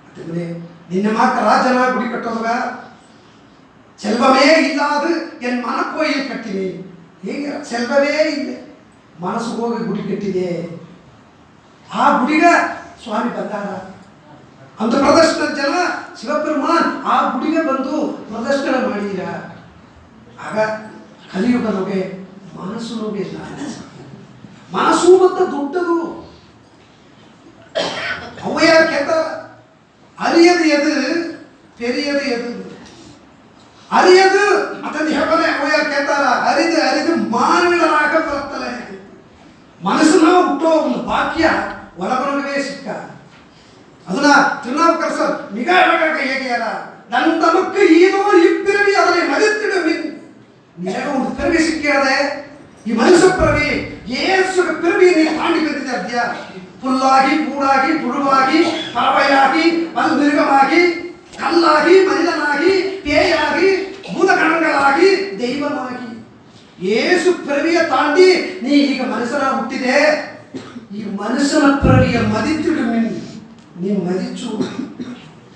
ಅಂತಂದ್ರೆ ನಿನ್ನ ಮಾತ್ರ ರಾಜನ ಗುಡಿ ಕಟ್ಟೋದಾಗ ಸೆಲ್ವವೇ ಇಲ್ಲಾದು ಎನ್ ಮನಕ್ಕೋಯಿ ಕಟ್ಟಿದೆ. ಹೇಗೆ ಸೆಲ್ವವೇ ಇಲ್ಲ, ಮನಸ್ಸು ಹೋಗಿ ಗುಡಿ ಕಟ್ಟಿದೆ. ಆ ಗುಡಿಗ ಸ್ವಾಮಿ ಬಂದಾರ ಅಂತ ಪ್ರದರ್ಶನ ಜನ ಶಿವಪೆರುಮಾನ್ ಆ ಗುಡಿಗೆ ಬಂದು ಪ್ರದರ್ಶನ ಮಾಡಿದ. ಆಗ ಕಲಿಯುಗನೋಗೆ ಮನಸ್ಸು ನೋಗೆ ಇಲ್ಲ, ಮನಸ್ಸು ಮತ್ತು ದೊಡ್ಡದು. ಅವ್ವಯ್ಯ ಕೇಳ್ತಾರ, ಅರಿಯದು ಎದು ಪೆರಿಯದು ಎದು. ಅರಿಯದು ಅಂತಂದು ಹೇಳೋನೆ ಅವ್ವಯ್ಯ ಕೇಳ್ತಾರ, ಅರಿದು ಒಂದು ವಾಕ್ಯ ಒಳಗೊಳಗೇ ಸಿಕ್ಕ ಅದನ್ನ ತಿರುನಾವುಕರ ಸರ್ ಮಿಗ ಹೇಗೆಯಾರ ನನ್ನ ತಮಕ್ಕೆ ಏನೋ ಇಪ್ಪಿರವಿ ಅದನ್ನೇ ಮರೆತಿಡು ನಿನಗೆ ಒಂದು ಪಿರವಿ ಸಿಕ್ಕಿರದೆ ಈ ಮನುಷ್ಯ ಪಿರವಿ ಏಸು ಪಿರವಿ ನೀನು ತಾಂಡಿ ಬಂದಿದ್ದ ಪುಲ್ಲಾಗಿ ಪೂಡಾಗಿ ಪುಳುವಾಗಿ ಪರಬಯಾಗಿ ಮಲ್ಮಿರುಗವಾಗಿ ಕಲ್ಲಾಗಿ ಮನಿದನಾಗಿ ಪೇಯಾಗಿ ಭೂತಗಣಗಳಾಗಿ ದೈವವಾಗಿ ಏಸು ಪಿರವಿಯ ತಾಂಡಿ ನೀ ಈಗ ಮನುಷ್ಯನ ಹುಟ್ಟಿದೆ ಈ ಮನುಷ್ಯನ ಪಿರವಿಯ ಮದಿತಿಡು ನೀನು ಮದಿಚು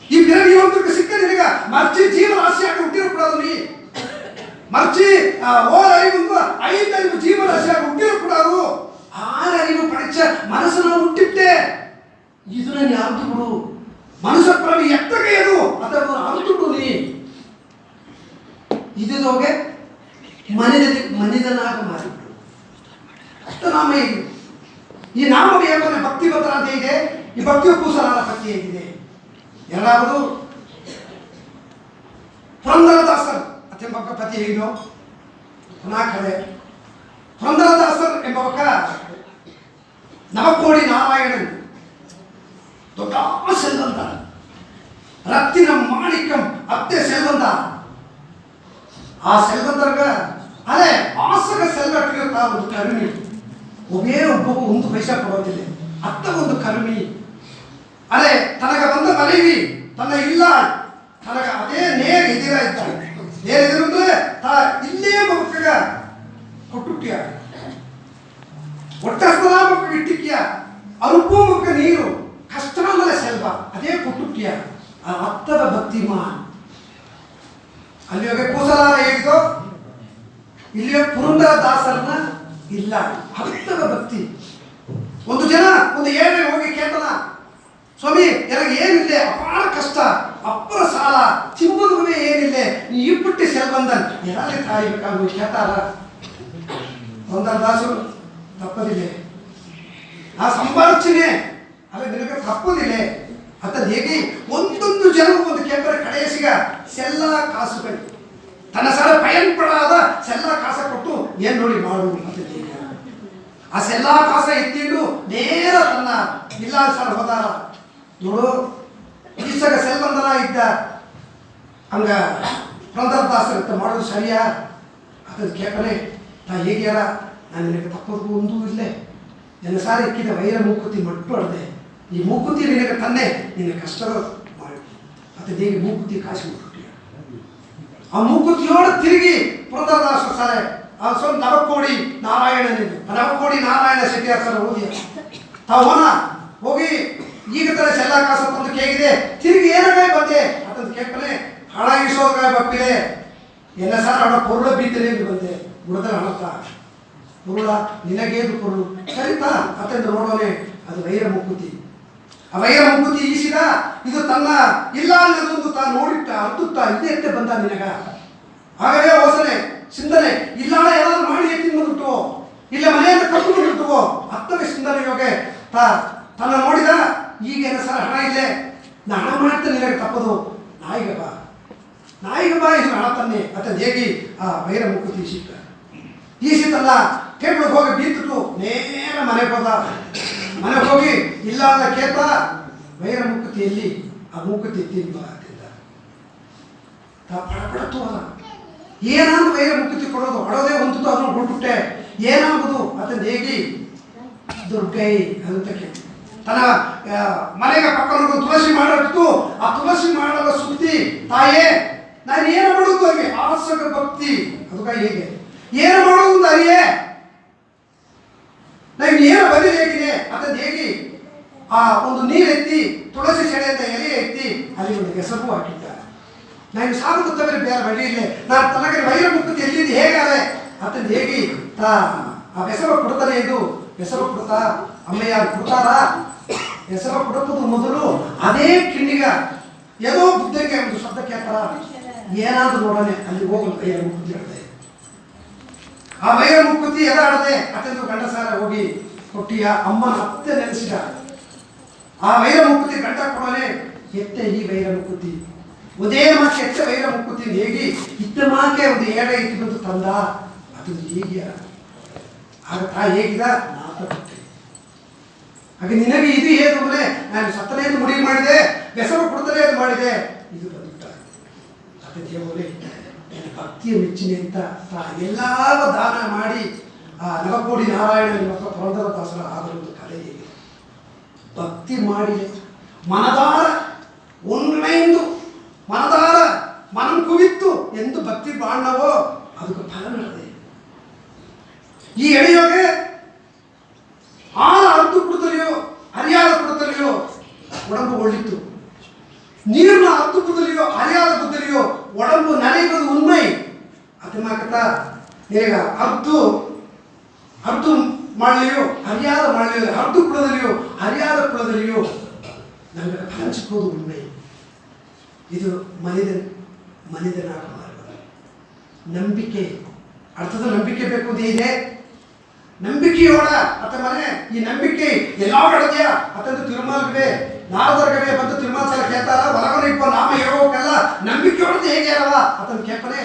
ಈ ಪಿರವಿ ಒಂದು ಸಿಕ್ಕ ನಿನಗ ಮರ್ಚಿ ಜೀವರಾಶಿಯಾಗಿ ಹುಟ್ಟಿರக்கூடாது ನೀ மறைச்சி ஓர் அறிவு ஐந்து அறிவு ஜீவராசியாக விட்டுறக்கூடாது ஆறு அறிவு படைச்ச மனசனை விட்டுட்டு ಇದನ್ನ ನೀ ಅರ್ಥ ಬಿಡು ಮನುಷ್ಯ ಪ್ರಾಣಿ ಎತ್ತಗೆಯದು ಅದನ್ನು ಅರ್ಥ ಬಿಡು ನೀ ಇದೋಗೆ ಮನಿದನಾಗ ಮಾರಿಬಿಡು ಅಷ್ಟು ನಾಮ ಇದೆ ಈ ನಾಮ ಏಕನೆ ಭಕ್ತಿ ಪತ್ರ ಅಂತ ಇದೆ ಈ ಭಕ್ತಿ ಪೂಸಲಾದ ಭಕ್ತಿ ಹೇಗಿದೆ ಎರಡಾவது ಪುರಂದರದಾಸರು ಎಂಬ ಪತಿ ಹೇಗಿದೋ ಪುನಃ ಕಡೆ ಪುರಂದರದಾಸರ್ ಎಂಬ ನವಕೋಡಿ ನಾರಾಯಣನ್ ದೊಡ್ಡ ಸೆಲ್ವಂತ ರತ್ತಿನ ಮಾಣಿಕ್ಯಂ ಅತ್ತೆ ಸೆಲ್ವಂತ ಆ ಸೆಲ್ವಂತರ್ಗ ಅದೇ ಆಸಗ ಸೆಲ್ವಟ್ಟಿರುತ್ತ ಒಂದು ಕರುಣಿ ಒಬ್ಬೇ ಒಬ್ಬ ಒಂದು ಪೈಸಾ ಕೊಡೋದಿಲ್ಲ ಅತ್ತ ಒಂದು ಕರುಣಿ ಅದೇ ತನಗ ಬಂದ ಮನೆವಿ ತನ್ನ ಇಲ್ಲ ತನಗ ಅದೇ ನೇರ ಇದಿರ ಇದ್ದಾಳೆ ಏನಿದ್ರೆ ಇಲ್ಲೇ ಮಕ್ಕಳ ಕೊಟ್ಟುಟ್ಯ ಒಟ್ಟಸ್ತದ ಮಕ್ಕಳ ಇಟ್ಟಿಕ್ಯ ಅರುಪು ಮಕ್ಕ ನೀರು ಕಷ್ಟ ಅಂದ್ರೆ ಸೆಲ್ವ ಅದೇ ಕೊಟ್ಟುಟ್ಯ ಆ ಅತ್ತದ ಭಕ್ತಿ ಮಾನ್ ಅಲ್ಲಿ ಹೋಗಿ ಕೂಸಲಾರ ಹೇಳಿದೋ ಇಲ್ಲಿ ಪುರಂದರ ದಾಸರನ್ನ ಇಲ್ಲ ಅತ್ತದ ಭಕ್ತಿ ಒಂದು ಜನ ಒಂದು ಏಳೆ ಹೋಗಿ ಕೇಳ್ತಾನ ಸ್ವಾಮಿ ನನಗೆ ಏನಿಲ್ಲ ಅಪಾರ ಕಷ್ಟ ಅಪ್ಪರ ಸಾಲ ಚಿಮ್ಮದು ಏನಿಲ್ಲ ನೀ ಇಪ್ಪಟ್ಟಿ ಸೆಲ್ವಂದನ್ ಯಾರೇ ಕಾಯಬೇಕಾಗ ಕೇಳ್ತಾರ ಒಂದರ ದಾಸರು ತಪ್ಪದಿಲ್ಲ ಆ ಸಂಭಾಷಣೆ ಅಲ್ಲ ನಿನಗೆ ತಪ್ಪದಿಲ್ಲ ಅಂತ ಹೇಗೆ ಒಂದೊಂದು ಜನರು ಒಂದು ಕೇಂದ್ರ ಕಡೆಯಸಿಗ ಸೆಲ್ಲ ಕಾಸುಗಳು ತನ್ನ ಸಲ ಪಯನ್ಪಡಾದ ಸೆಲ್ಲ ಕಾಸ ಕೊಟ್ಟು ಏನ್ ನೋಡಿ ಮಾಡು ಅಂತ ಆ ಸೆಲ್ಲ ಕಾಸ ಎತ್ತಿಟ್ಟು ನೇರ ತನ್ನ ಇಲ್ಲ ಸಲ ಹೋದಾರ ನೋಡು ಈಸಗ ಸೆಲ್ವಂದನ ಇದ್ದ ಹಂಗ ಪುರಂದರದಾಸರ ಮಾಡೋದು ಸರಿಯಾ ಅದನ್ನು ಕೇಳ್ಕನೆ ನಾ ಹೇಗ್ಯಾರ ನಾನು ನಿನಗೆ ತಪ್ಪದಕ್ಕೂ ಒಂದೂ ಇಲ್ಲೇ ನನ್ನ ಸಾರಿ ಇಕ್ಕಿದ ವೈರ ಮೂಕುತಿ ಮಟ್ಟು ಹೊಡೆದೆ ಈ ಮೂಕುತಿ ನಿನಗೆ ತನ್ನೆ ನಿನ್ನ ಕಷ್ಟದ ಮಾಡಿ ಮತ್ತೆ ಹೇಗೆ ಮೂಕುತಿ ಕಾಸಿ ಮುಟ್ಟಿಯ ಆ ಮೂಕುತಿಯೋಡ ತಿರುಗಿ ಪುರಂದರದಾಸರ ಸಾರೆ ಆ ಸ್ವಲ್ಪ ನವಕೋಡಿ ನಾರಾಯಣನಿದ್ದು ನವಕೋಡಿ ನಾರಾಯಣ ಶೆಟ್ಟಿಯಾರ್ ಸರ್ ಓದಿಯ ತಾವನ ಹೋಗಿ ಈಗ ತರ ಸೆಲ್ಲ ಕಾಸ ತಂದು ಕೇಗಿದೆ ತಿರುಗಿ ಏನಾಗಾಯ ಬಂದೆ ಅದನ್ನು ಕೇಳ್ಕನೆ ಹಣ ಇಸೋಗಾಯ ಬಪ್ಪಿದೆ ಎಲ್ಲ ಸಾರ್ ಅವಳ ಪೊರುಳ ಬೀತರೆ ಬಂದೆ ಬುಡದ ಹಣತ್ತ ಪುರುಳ ನಿನಗೇದು ಪೊರುಳು ಸರಿತಾ ಅತ್ತೆಂದು ನೋಡೋನೆ ಅದು ವೈರ ಮುಕ್ಕುತಿ ಆ ವೈರ ಮುಕ್ಕುತಿ ಈಸಿದ ಇದು ತನ್ನ ಇಲ್ಲ ಅನ್ನೋದೊಂದು ತಾ ನೋಡಿಟ್ಟ ಅರ್ಥುತ್ತಾ ಇದೇ ಬಂದ ನಿನಗ ಹಾಗಲೇ ಹೊಸನೆ ಚಿಂತನೆ ಇಲ್ಲ ಏನಾದ್ರು ಮಾಡಿ ತಿಂದ್ಬಿಟ್ಟು ಇಲ್ಲ ಮನೆಯಿಂದ ಕಟ್ಟು ಬಂದ್ಬಿಟ್ಟು ಹತ್ತನೇ ಚಿಂತನೆ ಯೋಗೆ ತನ್ನ ನೋಡಿದ ಈಗೇನ ಸರ್ ಹಣ ಇಲ್ಲೇ ನಾ ಹಣ ಮಾಡ್ತೇನೆ ನಿನಗೆ ತಪ್ಪದು ನಾಯಿಗೆ ಬಾ ಇದು ಹಣ ತನ್ನೆ ಅಂತ ಹೇಗೆ ಆ ವೈರ ಮುಕ್ಕುತಿ ಸಿಕ್ಕ ಈಸಿತಲ್ಲ ಕೇಳ್ಬಿಟ್ಟು ಹೋಗಿ ಬೀತು ನೇರ ಮನೆಗೆ ಹೋದ ಮನೆಗೆ ಹೋಗಿ ಇಲ್ಲ ಅಂತ ಕೇಳ್ತ ವೈರ ಮುಕ್ಕುತಿಯಲ್ಲಿ ಆ ಮುಕ್ಕುತಿ ತಿಂದ ಪಡಪಡತ್ತು ಅದ ಏನಾದ್ರು ವೈರ ಮುಕ್ಕುತಿ ಕೊಡೋದು ಅಡೋದೇ ಹೊಂದುತ್ತೋ ಅದನ್ನು ಕೊಟ್ಬಿಟ್ಟೆ ಏನಾಗುದು ಅದನ್ನ ಹೇಗೆ ದುರ್ಗೈ ಅಂತ ಕೇಳಿ ತನ್ನ ಮನೆಗೆ ಪಕ್ಕದ ತುಳಸಿ ಮಾಡಿತ್ತು ಆ ತುಳಸಿ ಮಾಡಲು ಸುತ್ತಿ ತಾಯೇ ನಾನು ಏನು ಮಾಡೋದು ಹಾಗೆ ಆಸಕ ಭಕ್ತಿ ಅದಕ್ಕಾಗಿ ಹೇಗೆ ಏನು ಮಾಡೋದು ಅರಿಯೇ ನಾನು ಏನು ಬದಿಲಿ ಹೇಗಿದೆ ಅದನ್ನು ಹೇಗೆ ಆ ಒಂದು ನೀರು ಎತ್ತಿ ತುಳಸಿ ಸೆಳೆ ಅಂತ ಎಲೆ ಎತ್ತಿ ಅಲ್ಲಿ ಒಂದು ಹೆಸರು ಹಾಕಿದ್ದಾರೆ ನಾನು ಸಾಧು ತವರೆ ಬೇರೆ ಬಳಿ ಇಲ್ಲ ನಾನು ತನಗೆ ವೈರ ಮುಕ್ತಿ ಎಲ್ಲಿದ್ದು ಹೇಗಾರೆ ಅದನ್ನು ಹೇಗೆ ಆ ಹೆಸರು ಕೊಡ್ತಾನೆ ಇದು ಹೆಸರು ಕೊಡ್ತಾ ಅಮ್ಮಯ್ಯ ಕೊಡ್ತಾರ ಹೆಸರು ಕೊಡೋದು ಮೊದಲು ಅದೇ ಕಿಂಡಿಗ ಏನೋ ಬುದ್ಧಿಗೆ ಒಂದು ಶಬ್ದ ಕೇಳ್ತಾರ ಏನಾದ್ರು ನೋಡೋಣ ಅಲ್ಲಿ ಹೋಗೋದು ವೈರ ಮುಕ್ತಿ ಹೇಳ್ದೆ ಆ ವೈರ ಮುಕ್ಕುತಿ ಎದಾಡದೆ ಅತ್ತೆಂದು ಗಂಡಸಾರ ಹೋಗಿ ಕೊಟ್ಟಿಯ ಅಮ್ಮನ ಅತ್ತೆ ನೆನೆಸಿದ ಆ ವೈರ ಮುಕ್ಕುತಿ ಗಂಟ ಕೊಡೋನೆ ಎತ್ತೆ ಈ ವೈರ ಮುಕ್ಕುತಿ ಉದೇ ಮಾಕೆ ಎತ್ತೆ ವೈರ ಮುಕ್ಕುತಿ ಹೇಗೆ ಇತ್ತ ಮಾಕೆ ಒಂದು ಏಡ ಇಟ್ಟು ಬಂದು ತಂದ ಅದು ಹೇಗೆ ಆಗ ತಾ ಹೇಗಿದ ನಾಥ ಭಕ್ತಿ ಹಾಗೆ ನಿನಗೆ ಇದು ಏನು ಮನೆ ನಾನು ಸತ್ತನೆಯನ್ನು ಮುಡಿ ಮಾಡಿದೆ, ಬೆಸರು ಕೊಡ್ತಲೇ ಅದು ಮಾಡಿದೆ, ಇದು ಬಂದುಬಿಟ್ಟ. ಅದೇ ದೇವರೇ ಭಕ್ತಿಯ ಮೆಚ್ಚಿನ ಅಂತ ಎಲ್ಲಾವ ದಾನ ಮಾಡಿ ಆ ನವಕೋಡಿ ನಾರಾಯಣ ಮತ್ತು ಪುರಂದರದಾಸರ ಆದರೊಂದು ಕಲೆ ಇದೆ. ಭಕ್ತಿ ಮಾಡಿ ಮನದಾರ ಒಣ್ಣಿಂದು ಮನದಾರ ಮನಂ ಕುವಿತ್ತು ಎಂದು ಭಕ್ತಿ ಬಾಣ್ಣವೋ ಅದಕ್ಕೆ ಫಲ ನಡೆದೆ. ಈ ಎಳೆಯೋಗೆ ಆಳ ಅರ್ದು ಕುಡಿದಲಿಯೋ ಹರಿಯಾದ ಕುಡಿದಲಿಯೋ ಒಡಂಬು ಒಳ್ಳಿತ್ತು. ನೀರಿನ ಅರ್ದು ಕುಡಿದಲಿಯೋ ಹರಿಯಾದ ಕುದ್ದಲಿಯೋ ಒಡಂಬು ನನೆಯುವುದು ಉಣ್ಮೈ. ಅದನ್ನ ಈಗ ಅರ್ದು ಮಾಡಲಿಯೋ ಹರಿಯಾದ ಮಾಡಲಿಯೋ ಅರ್ದು ಕುಳದಲಿಯೋ ಹರಿಯಾದ ಕುಳದಲಿಯೋ ನಮಗೆ ಹಂಚಿಕೋದು ಉಣ್ಮೈ. ಇದು ಮನಿದನಾಗ ಮಾರ್ಗ. ನಂಬಿಕೆ ಅರ್ಥದ ನಂಬಿಕೆ ಬೇಕು ಇದೆ. ನಂಬಿಕೆಯೋಡ ಅತ ಮನೆ ಈ ನಂಬಿಕೆ ಎಲ್ಲ ಕಡೆದೆಯಾ ಅತಂದು ತಿರುಮಲ್ಗೆ ನಾರದರ್ಗವೇ ಬಂದು ತಿರುಮಲ ಸಲ ಕೇಳ್ತಾರ ಹೊರಗಡೆ ಇಪ್ಪ ನಾಮ ಹೇಳೋಕೆಲ್ಲ ನಂಬಿಕೆಯೋಡದು ಹೇಗೆ ಅಲ್ವ ಅತನ ಕೇಳ್ಪನೆ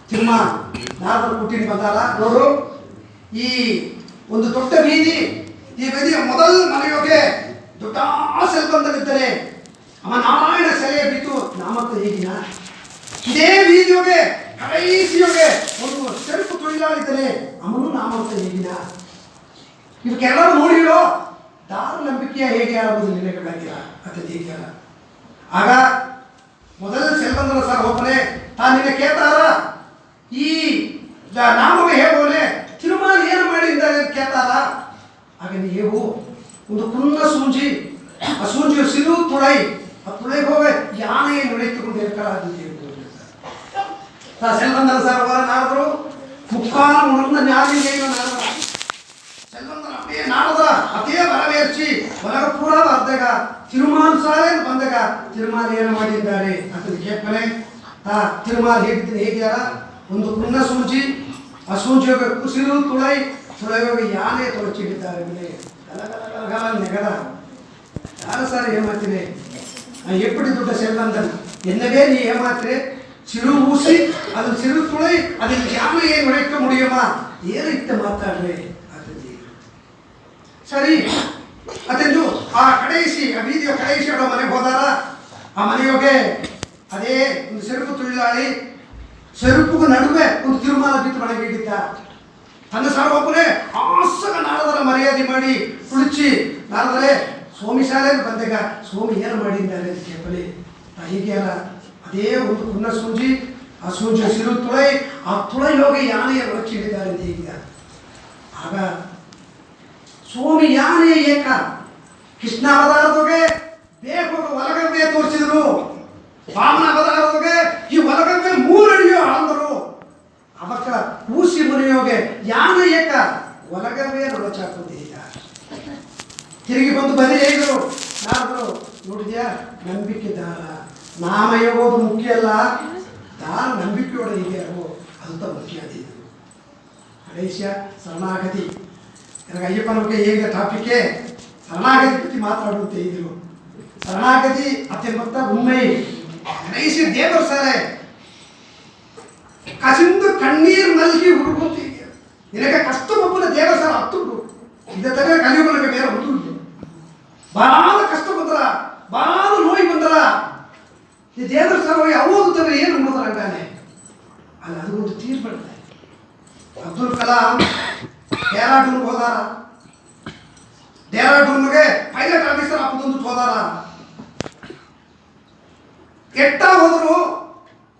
ತಿರುಮ ನಾರದರು ಹುಟ್ಟಿನ ಬಂದಾರ ನೋಡು. ಈ ಒಂದು ದೊಡ್ಡ ಬೀದಿ, ಈ ಬೀದಿಯ ಮೊದಲ ಮನೆಯೋಗೆ ದೊಡ್ಡ ಸೆಲ್ಬಂದಲ್ಲಿದ್ದರೆ ಅವ ನಾರಾಯಣ ಸೆಲೆಯ ಬಿದ್ದು ನಾಮಕ ಹೇಗಿನ ಇದೇ ಬೀದಿಯೋಗೆ ಕಡೈಸಿಯೋಗೆ ಒಂದು ಸೆಲ್ಫ್ ತೊಳಿಲಾಳಿದ್ದಾನೆ ಅವನು ನಾಮಕ ಹೇಗಿನ. ಇವಕ್ಕೆಲ್ಲರೂ ನೋಡಿರೋ ದಾರ ನಂಬಿಕೆಯ ಹೇಗೆ ಆಗುವುದು ನಿನಗೆ ಬೆಳಗಿರ ಅತದ ಹೇಗೆ. ಆಗ ಮೊದಲ ಸೆಲ್ಬಂದನ ಸರ್ ಒಬ್ಬನೇ ತಾನು ನಿನ್ನ ಕೇಳ್ತಾರ ಈ ನಾಮವೇ ಹೇಗೋನೆ ತಿರುಮಲ ಏನು ಮಾಡಿದ್ದಾರೆ ಅಂತ ಕೇಳ್ತಾರ. ಆಗ ನೀವು ಒಂದು ಕುನ್ನ ಸೂಂಜಿ ಆ ಸೂಂಜಿಯ ಸಿರು ತುಳೈ ಆ ತುಳೈಗೆ ಹೋಗಿ ಯಾನೆಗೆ ನುಡಿತುಕೊಂಡು ಹೇಳ್ತಾರ. ಸೆಲ್ಬಂದನ ಸರ್ ಅವರ ನಾರದರು ಮುಕ್ಕಾಲ ಮುಳುಗ್ನ ನ್ಯಾಯ ನಾರದ ಸೆಲ್ಬಂದನ ಅಪ್ಪೇ ನಾರದ ಅತೇ ಬರವೇರ್ಚಿ ಹೊರಗ ಪೂರ ಅರ್ಧಗ ತಿರುಮಾಲ ಸಾರೇ ಬಂದಾಗ ತಿರುಮಾಲ ಏನು ಮಾಡಿದ್ದಾರೆ ಅಂತ ಕೇಳ್ಪನೆ. ತಿರುಮಾಲ ಹೇಗಿದ್ದಾರ ಒಂದು ಕುನ್ನ ಸೂಂಜಿ ಆ ಸೂಂಜಿಯೋಗ ಕುಸಿರು ತುಳೈ ತುಳೈಯೋಗ ಯಾನೇ ತೊಳಚಿಟ್ಟಿದ್ದಾರೆ ನೆಗದ ಯಾರು ಸರ್ ಏಮಾತಿರೆ ಎಪ್ಪಡಿ ದುಡ್ಡ ಸೆಲ್ಬಂದನ್ ಎನ್ನವೇ ನೀ ಏಮಾತ್ರೆ சிறு ஊசி அதில் சிறு துளை அதில் யானையை நுழைக்க முடியுமா ஏறிட்டு ಮಾತಾಡ್ರೆ ಅದು ಸರಿ. ಅದೆಂದು ಆ ಕಡೇಸಿ ಆ ಬೀದಿಯ ಕಡೇಸಿಯವರ ಮನೆಗೆ ಹೋದಾರ. ಆ ಮನೆಯೋಗೆ ಅದೇ ಒಂದು ಸೆರುಪು ತುಳಿಲಾಳಿ ಸೆರುಪುಗೂ ನಡುವೆ ಒಂದು ತಿರುಮಾಲ ಬಿತ್ತು ಮನೆಗೆ ಹಿಡಿತ. ತನ್ನ ಸಾರ್ವೊಬ್ಬನೇ ಆಸಗ ನಾರದರ ಮರ್ಯಾದೆ ಮಾಡಿ ತುಳಿಚಿ ನಾರದರೆ ಸ್ವಾಮಿ ಶಾಲೆಗೆ ಬಂದಾಗ ಸ್ವಾಮಿ ಏನು ಮಾಡಿದ್ದಾರೆ ಅಂತ ಕೇಳಲಿ ಹೀಗೆ ಅಲ್ಲ. ಅದೇ ಒಂದು ಕುನ್ನ ಸೂಂಜಿ ಆ ಸೂಂಜಿಯ ಸಿರು ತುಳೈ ಆ ತುಳೈಯೋಗಿ ಯಾನೆಯ ಒಳಚಿಡಿದ್ದಾರೆ ಅಂತ ಹೇಗಿದ. ಆಗ ಸ್ವಾಮಿ ಯಾನೆಯ ಏಕ ಕೃಷ್ಣ ಅವತಾರದೊಗೆ ಬೇಕೋಗ ಒಲಗವೇ ತೋರಿಸಿದ್ರು. ವಾಮನ ಅವತಾರದೊಗೆ ಈ ಒಲಗವೇ 3 ಅಡಿಯೋ ಆಂದರು. ಅವಕ್ಕ ಕೂಸಿ ಮುನಿಯೋಗೆ ಯಾನೆ ಏಕ ಒಲಗವೇ ನೊಳಚಾಕುತ್ತೀಗ. ತಿರುಗಿ ಬಂದು ಬದಿ ಹೇಗರು ನಾರದರು ನೋಡಿದ್ಯಾ ನಂಬಿಕೆ ದಾರ ನಾಮ ಹೇಗೋದು ಮುಖ್ಯ ಅಲ್ಲ, ದಾರ ನಂಬಿಕೆಯೋಡ ಹೀಗೆ ಅಂತ ಮುಖ್ಯ ಆದಿದ್ದು. ಕಡೇಶ ಶರಣಾಗತಿ ನನಗೆ ಅಯ್ಯಪ್ಪನ ಬಗ್ಗೆ ಹೇಗೆ ಟಾಪಿಕ್ಕೆ ಶರಣಾಗತಿ ಪற்றி ಮಾತಾಡುವಂತೆ ಇದ್ರು. ಶರಣಾಗತಿ ಅತ್ಯಂತ ಉಣ್ಮೈ. ಕಡೇಶ ದೇವರು ಸಾರೆ ಕಸಿಂದು ಕಣ್ಣೀರು ನಲ್ಗಿ ಹುಡುಕುತ್ತೀಗ ನಿನಗೆ ಕಷ್ಟ ಒಬ್ಬನ ದೇವ ಸರ್ ಹತ್ತು ಇದ ತಗ ಕಲಿಯುಗನಿಗೆ ಬೇರೆ ಒಂದು ಇಲ್ಲ. ಬಾಳ ಕಷ್ಟ ಬಂದ್ರ ಬಾಳ ನೋಯಿ ಬಂದ್ರ ಈ ದೇವರ ಸಲುವಾಗಿ ಅವಾಗ ತಗ ಏನು ನೋಡಿದ್ರ ಅಂತಾನೆ ಅಲ್ಲಿ ಅದೊಂದು ತೀರ್ಪಡ್ತಾರೆ. ಅಬ್ದುಲ್ ಕಲಾಂ ಡೆಹ್ರಾಡೂನ್ಗೆ ಹೋದಾರ. ಡೆಹ್ರಾಡೂನ್ಗೆ ಪೈಲಟ್ ಆಫೀಸರ್ ಹಾಕೋದೊಂದು ಹೋದಾರ. ಎಟ್ಟ ಹೋದ್ರು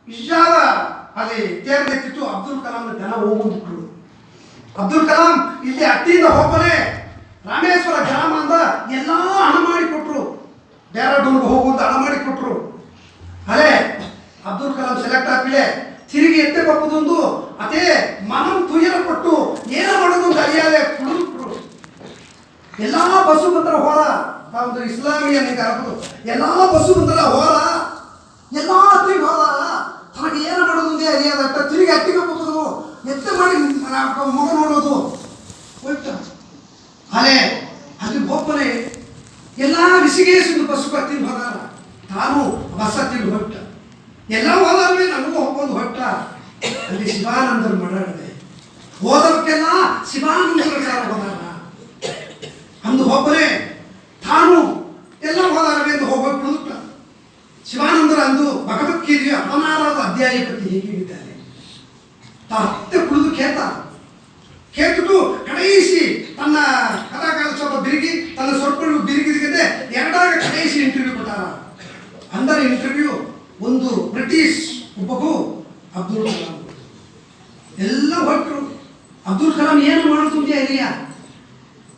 ಇಷ್ಟಾದ ಅಲ್ಲಿ ತೇರ್ನೆತ್ತಿತ್ತು ಅಬ್ದುಲ್ ಕಲಾಂನ ಜನ ಹೋಗ್ಬಿಟ್ರು. ಅಬ್ದುಲ್ ಕಲಾಂ ಇಲ್ಲಿ ಅಟ್ಟಿಯಿಂದ ಹೋಗ್ಬನೆ ರಾಮೇಶ್ವರ ಗ್ರಾಮ ಅಂದ ಎಲ್ಲ ಹಣ ಮಾಡಿ ಕೊಟ್ರು. ಡೆಹ್ರಾಡೂನ್ಗೆ ಹೋಗುವಂತ ಹಣ ಮಾಡಿ ಕೊಟ್ರು. ಅದೇ ಅಬ್ದುಲ್ ಕಲಾಂ ಸೆಲೆಕ್ಟ್ ಆಗ್ಬಿಡೆ ತಿರುಗಿ ಎತ್ತೆ ಬಪ್ಪದೊಂದು ಅದೇ ಮನಂ ತುಯ್ಯರ ಕೊಟ್ಟು ಏನು ಮಾಡೋದು ಅಂತ ಅರಿಯಾದೆ ಕುಡಿದ್ರು. ಎಲ್ಲ ಬಸ್ಸು ಬಂದ್ರ ಹೋರ ಒಂದು ಇಸ್ಲಾಮಿಯ ನಿಂಗೆ ಎಲ್ಲ ಬಸ್ಸು ಬಂದ್ರ ಹೋರ ಎಲ್ಲ ತಿರುಗಿ ಹೋದಾರ. ತನಗೆ ಏನು ಮಾಡೋದು ಅಂದೇ ಅರಿಯಾದ ತಿರುಗಿ ಅಟ್ಟಿಗೆ ಬಪ್ಪದು ಎತ್ತೆ ಮಾಡಿ ಮಗ ನೋಡೋದು ಹೋಯ್ತು. ಅಲೆ ಅಲ್ಲಿ ಒಬ್ಬನೇ ಎಲ್ಲ ಬಿಸಿಗೇಸಿದ್ದು ಬಸ್ಸು ಬರ್ತೀನಿ ಹೋದಾರ. ತಾನು ಬಸ್ ಹತ್ತಿದ್ದು ಹೊಟ್ಟ ಎಲ್ಲ ಹೋದಾರವೇ ನಮಗೂ ಹೋಗೋದು ಹೊಟ್ಟ. ಅಲ್ಲಿ ಶಿವಾನಂದರು ಮಾಡಾಡಿದೆ ಹೋದವಕ್ಕೆಲ್ಲ ಶಿವಾನಂದರು ಸಾರ ಹೋದಾರ ಅಂದು ಒಬ್ಬನೇ ಹೇಗಿದ್ದಾನೆ ಮತ್ತೆ ಕುಳಿದು ಕೇತುಟ್ಟು ಕಡೆಯಿಸಿ ತನ್ನ ಕಥಾಕಾಲ ಸ್ವಲ್ಪ ಬಿರುಗಿ ತನ್ನ ಸ್ವಲ್ಪ ಬಿರುಗಿದಿಗೆ ಎರಡಾಗ ಕಡೆಯಿಸಿ ಇಂಟರ್ವ್ಯೂ ಕೊಟ್ಟಾರ. ಅಂದರ ಇಂಟರ್ವ್ಯೂ ಒಂದು ಬ್ರಿಟಿಷ್ ಒಬ್ಬಗೂ ಅಬ್ದುಲ್ ಕಲಾಂ ಎಲ್ಲ ಹೊಟ್ಟರು. ಅಬ್ದುಲ್ ಕಲಾಂ ಏನು ಮಾಡುತ್ತಿದ್ದೆ ಇರಿಯ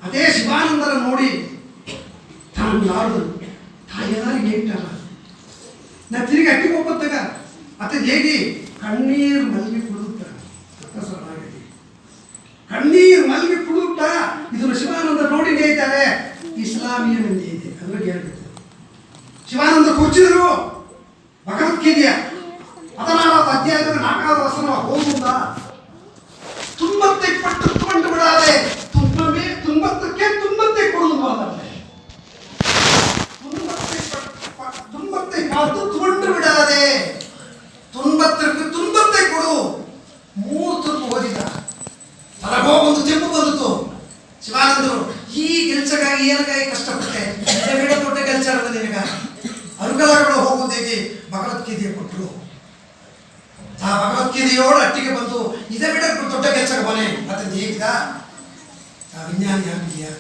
ಅದೇ ಶಿವಾನಂದರ ನೋಡಿ ತಾನು ಯಾರು ತಾಯಿಯಾರಿಗೆ ಹೇಳ್ತಾರ ನಾ ತಿರುಗಿ ಅಟ್ಟಿಗೆ ಹೋಗ್ಬತ್ತಾಗ ಅತ್ತದ ಹೇಗೆ ಕಣ್ಣೀರು ಮಲ್ಗಿ ಕುಡಿದುತ್ತ ಕಣ್ಣೀರು ಮಲ್ಗಿ ಕುಡಿದುತ್ತ ಇದನ್ನು ಶಿವಾನಂದ ನೋಡಿ ನೇಯ್ತಾರೆ ಇಸ್ಲಾಮಿಯ ಮಂದಿ ಇದೆ ಅದ್ರ ಹೇಳ್ಬೇಕು. ಶಿವಾನಂದ ಕೂರ್ಚಿದ್ರು ಭಗವದ್ಗೀತೆಯ 16వ ಅಧ್ಯಾಯದ 4వ ವಚನ ಹೋಗುವುದ ತುಂಬತ್ತೆ ಪಟ್ಟು ಕೊಂಡು ಬಿಡಾದೆ ತುಂಬತ್ತಕ್ಕೆ ತುಂಬತ್ತೆ ಕೊಡುವುದು ಅದಕ್ಕೆ ತುಂಬತ್ತೆ ಪಾತು ಕೊಂಡು ಬಿಡಾದೆ ತುಂಬತ್ತಕ್ಕೆ ತುಂಬತ್ತೆ ಕೊಡು. 3 ತುರ್ಪು ಓದಿದ ತನಗೋ ಒಂದು ತೆಂಪು ಬಂದಿತು. ಶಿವಾನಂದರು ಈ ಕೆಲಸಕ್ಕಾಗಿ ಏನಕ್ಕಾಗಿ ಕಷ್ಟಪಟ್ಟೆ ಬಿಡ ದೊಡ್ಡ ಕೆಲಸ ಇರೋದು ನಿನಗ ಅನುಕೂಲಗಳು ಹೋಗುವುದೇಗೆ ಭಗವದ್ಗೀತೆ ಕೊಟ್ಟರು. ಆ ಭಗವದ್ಗೀತೆಯೋಡು ಅಟ್ಟಿಗೆ ಬಂದು ಇದೇ ಬಿಡ ದೊಡ್ಡ ಕೆಲಸಕ್ಕೆ ಬನೆ ಮತ್ತೆ ಹೇಗಿದ ವಿಜ್ಞಾನಿ ಆಗಿದೆಯಾ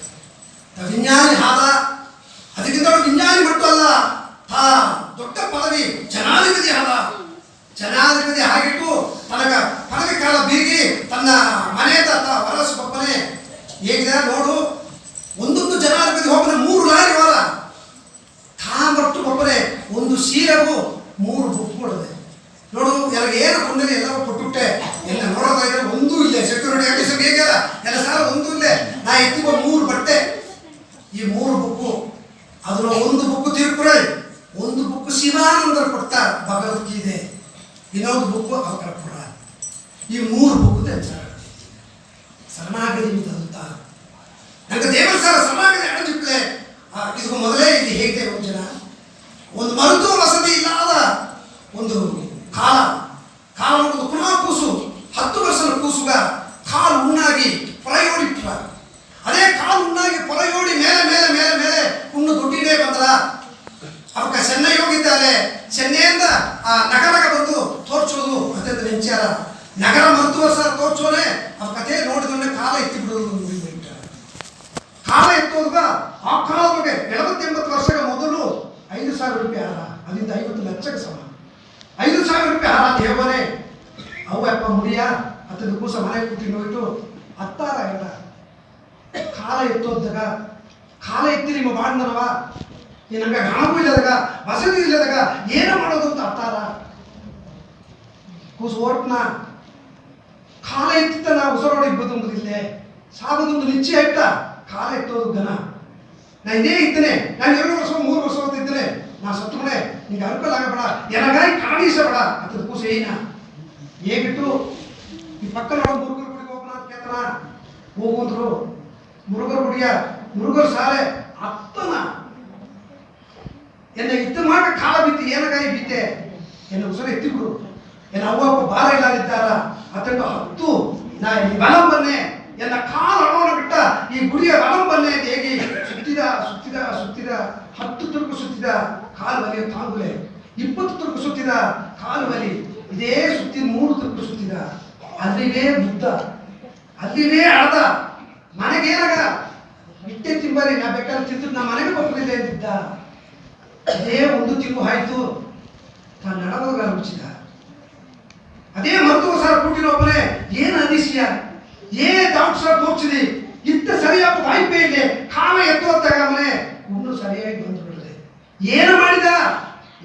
ವಿಜ್ಞಾನಿ ಆದ ಅದಕ್ಕಿಂತ ವಿಜ್ಞಾನಿ ಮಟ್ಟು ಅಲ್ಲ ದೊಡ್ಡ ಪದವಿ ಜನಾಧಿಪತಿ ಆದ. ಜನಾಧಿಪತಿ ಆಗಿಟ್ಟು ತನಗ ಪದವಿ ಕಾಲ ಬೀಗಿ ತನ್ನ ಮನೆ ವರಸು ಬಪ್ಪನೆ ಹೇಗಿದೆ ನೋಡು ಒಂದೊಂದು ಜನಾಧಿಪತಿ ಹೋಗ್ಬನೆ 3 ಲಾರಿ ಹೊರ ತಾಂಬಟ್ಟು ಬಪ್ಪನೆ ಒಂದು ಸೀರೆಗೂ 3 ಬುಕ್ ಕೊಡದೆ ನೋಡು ಎಲ್ಲ ಏನು ಕೊಂಡಲ್ಲಿ ಎಲ್ಲವೂ ಕೊಟ್ಟುಬಿಟ್ಟೆ ಎಲ್ಲ ನೋಡೋದ ಇದ್ರೆ ಒಂದೂ ಇಲ್ಲ ಸೆಕ್ಯೂರಿಟಿ ಆಫೀಸರ್ ಹೇಗೆ ಎಲ್ಲ ಸಾಲ ಒಂದೂ ಇಲ್ಲ. ನಾ ಎತ್ತಿಗೋ 3 ಬಟ್ಟೆ ಈ 3 ಬುಕ್ಕು ಅದರ ಒಂದು ಬುಕ್ಕು ತಿರುಕುರೆ ಒಂದು ಬುಕ್ಕು ಶಿವಾನಂದರು ಕೊಡ್ತ ಭಗವದ್ಗೀತೆ ಇನ್ನೊಂದು ಬುಕ್ಕು ಅವಕರ ಕೊಡ ಈ 3 ಬುಕ್ಕು ತೆಂಚಾರ ಶರಣಾಗತಿ ಅಂತ ನಂಗೆ ದೇವರ ಸರ ಶರಣಾಗತಿ ಅಣಜಿಪ್ಲೆ ಇದಕ್ಕೆ ಮೊದಲೇ ಇಲ್ಲಿ ಹೇಗೆ ಒಂದು ಜನ ಒಂದು ಮರುತು ವಸತಿ ಇಲ್ಲದ ಒಂದು ಕಾಲ ಒಂದು ಪುನಃ ಕೂಸು 10 ವರ್ಷದ ಕೂಸುಗ ಕಾಲು ಉಣ್ಣಾಗಿ ಪೊರೆಯೋಡಿಟ್ರ ಅದೇ ಕಾಲು ಉಣ್ಣಾಗಿ ಪೊರೆಯೋಡಿ ಮೇಲೆ ಮೇಲೆ ಮೇಲೆ ಮೇಲೆ ಹುಣ್ಣು ದುಡ್ಡಿನೇ ಬಂದ್ರ ಅವಕ್ಕ ಚೆನ್ನೈ ಹೋಗಿದ್ದಾರೆ. ಚೆನ್ನೈಯಿಂದ ನಗರಕ್ಕೆ ಬಂದು ತೋರ್ಸೋದು ಅತ್ಯಂತ ನೆಂಚಾರ ನಗರ ಮರುತು ವರ್ಷ ತೋರ್ಸೋನೆ ಅವ ಕಥೆ ನೋಡಿದ್ರೆ ಕಾಲ ಎತ್ತಿ ಬಿಡೋದು. ಕಾಲ ಎತ್ತೋದ್ಗ ಆ ಕಾಲದೊಳಗೆ 70-80 ವರ್ಷಗಳ ಮೊದಲು 5,000 ರೂಪಾಯಿ ಹಾರ ಅದರಿಂದ 50 ಲಕ್ಷಕ್ಕೆ ಸಮ 5,000 ರೂಪಾಯಿ ಹಾರ ದೇವನೇ ಅವು ಅಪ್ಪ ಮುಡಿಯ ಅತ್ತದ ಕೂಸ ಮನೆ ಕೂತಿಗೆ ಹೋಯ್ತು ಹತ್ತಾರ ಎಲ್ಲ ಕಾಲ ಎತ್ತೋದಾಗ ಕಾಲ ಎತ್ತಿ ನಿಮ್ಮ ಬಾಂಧನವ ನಂಗೆ ಹಣವೂ ಇಲ್ಲದಾಗ ವಸತಿ ಇಲ್ಲದಾಗ ಏನೋ ಮಾಡೋದು ಅಂತ ಹತ್ತಾರ ಕೂಸು ಓಟ್ನ ಕಾಲ ಎತ್ತಿತ್ತ ನಾ ಉಸಿರೋಡಿ ಇಬ್ಬದುಂಬುದಿಲ್ಲೇ ಸಾಧದೊಂದು ನಿಶ್ಚಯ ಇಟ್ಟ ಕಾಲ ಎತ್ತೋದು ಘನ ನಾ ಇದೇ ಇದ್ದೇನೆ ನಾನು 2 ವರ್ಷ 3 ವರ್ಷ ಓದಿದ್ದೇನೆ ನಾ ಸತ್ತುಗಳೇ ನಿಂಗೆ ಅನುಕೂಲ ಆಗಬೇಡ ಎನಗಾಯಿ ಕಾಣಿಸಬೇಡ ಅದ್ರ ಕೂಸು ಏನ ಹೇಗಿಟ್ಟು ಈ ಪಕ್ಕ ನೋಡೋ ಮುರುಗರ ಗುಡಿಗೆ ಹೋಗೋಣ ಅಂತ ಕೇತನ ಹೋಗುವಂದ್ರು ಮುರುಗರ ಗುಡಿಯ ಮುರುಗರ ಸಾಲೆ ಅತ್ತನ ಎನ್ನ ಇತ್ತು ಮಾಡ ಕಾಲ ಬಿತ್ತು ಏನಗಾಯಿ ಬಿತ್ತೆ ಎನ್ನ ಉಸಿರು ಎತ್ತಿಬಿಡು ಎನ್ನ ಅವ್ವ ಬಾರ ಇಲ್ಲದಿದ್ದಾರ ಅತ್ತಂಡು 10 ನಾ ಈ ಬಲಂಬನ್ನೇ ಎನ್ನ ಕಾಲು ಹಣೋಣ ಬಿಟ್ಟ ಈ ಗುಡಿಯ ಬಲಂಬನ್ನೇ ಹೇಗೆ ಸುತ್ತಿದ 10 ತುರುಕು ಸುತ್ತಿದ ಕಾಲು ಬಲಿಯ ತಾಂಗುಲೆ 20 ತುರುಕು ಸುತ್ತಿದ ಕಾಲು ಬಲಿ ಇದೇ ಸುತ್ತಿ 3 ತುರುಕು ಸುತ್ತಿದ ಅಲ್ಲಿವೇ ಬುದ್ಧ ಅಲ್ಲಿವೇ ಅಳದ ಮನೆಗೇನಾಗ ಇಟ್ಟೆ ತಿಂಬರಿ ನಾ ಬೇಕಾದ್ರೆ ತಿಂದು ನಾ ಮನೆಗೆ ಬಪ್ಪಲಿಲ್ಲ ಅಂತಿದ್ದ. ಅದೇ 1 ತಿಂಗಳು ಆಯ್ತು ತಾನು ನಡವಾಗ ಮುಚ್ಚಿದ ಅದೇ ಮರುತು ಸರ್ ಕೂಟಿನೊಬ್ಬನೇ ಏನು ಅನಿಸಿಯ ಡಾಕ್ಟರ್ ಸರ್ ತೋರ್ಸಿದಿ ಇತ್ತ ಸರಿಯಾದ ವಾಯ್ಪೆ ಇದೆ ಕಾಲ ಎತ್ತುವಂತಾಗ ಮನೆ ಒಂದು ಸರಿಯಾಗಿ ಬಂದು ಬಿಡದೆ ಏನು ಮಾಡಿದ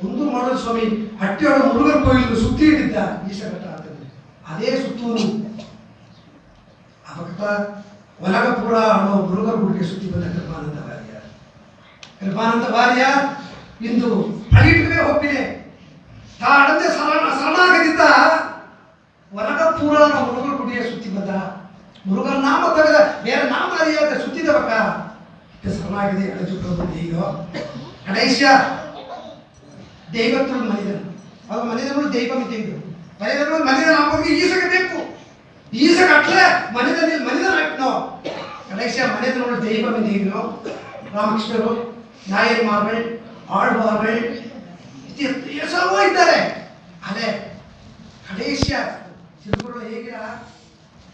ಒಂದು ಮಾಡೋದು ಸ್ವಾಮಿ ಹಟ್ಟಿಯೊಳ ಮುರುಗರ ಕೋಯಿಲು ಸುತ್ತಿ ಹಿಡಿದ್ದ ಈಶಘಟ್ಟ ಅಂತಂದ್ರೆ ಅದೇ ಸುತ್ತೂರು ಆ ಭಕ್ತ ಒಲಗಪುರ ಅನ್ನೋ ಮುರುಗರ ಗುಡಿಗೆ ಸುತ್ತಿ ಬಂದ ಕೃಪಾನಂದ ಭಾರ್ಯ ಇಂದು ಹಳಿಟ್ಗೆ ಒಪ್ಪಿದೆ ತಾ ಅಡಂತೆ ಶರಣಾಗದಿದ್ದ ಒಲಗಪುರ ಅನ್ನೋ ಮುರುಗರ ಗುಡಿಗೆ ಸುತ್ತಿ ಬಂದ ಮುರುಗನ ನಾಮ ತೆಗೆದ ಬೇರೆ ನಾಮ ಅರಿಯಾದ ಸುತ್ತಿದ ಬಕ್ಕ ಶರಣಾಗಿದೆ ಅಳಜುಕೊಂಡು ಈಗ ಕಡೈಶ್ಯ ದೈವತ್ವ ಮನಿದನು ಅವಾಗ ಮನಿದನು ದೈವ ಮಿತಿದ್ರು ಮನಿದನ ನಮಗೆ ಈಸಕ ಬೇಕು ಈಸಕ ಅಟ್ಲೆ ಮನಿದನ ನಾವು ಕಡೈಶ್ಯ ಮನಿದನ ದೈವ ಮಿತಿದ್ರು ರಾಮಕೃಷ್ಣರು ನಾಯನ್ಮಾರ್ಗಳು ಆಳ್ವಾರ್ಗಳು ಎಷ್ಟೋ ಇದ್ದಾರೆ ಅದೇ கடைசியா திருக்குறள் ஏகிறார்,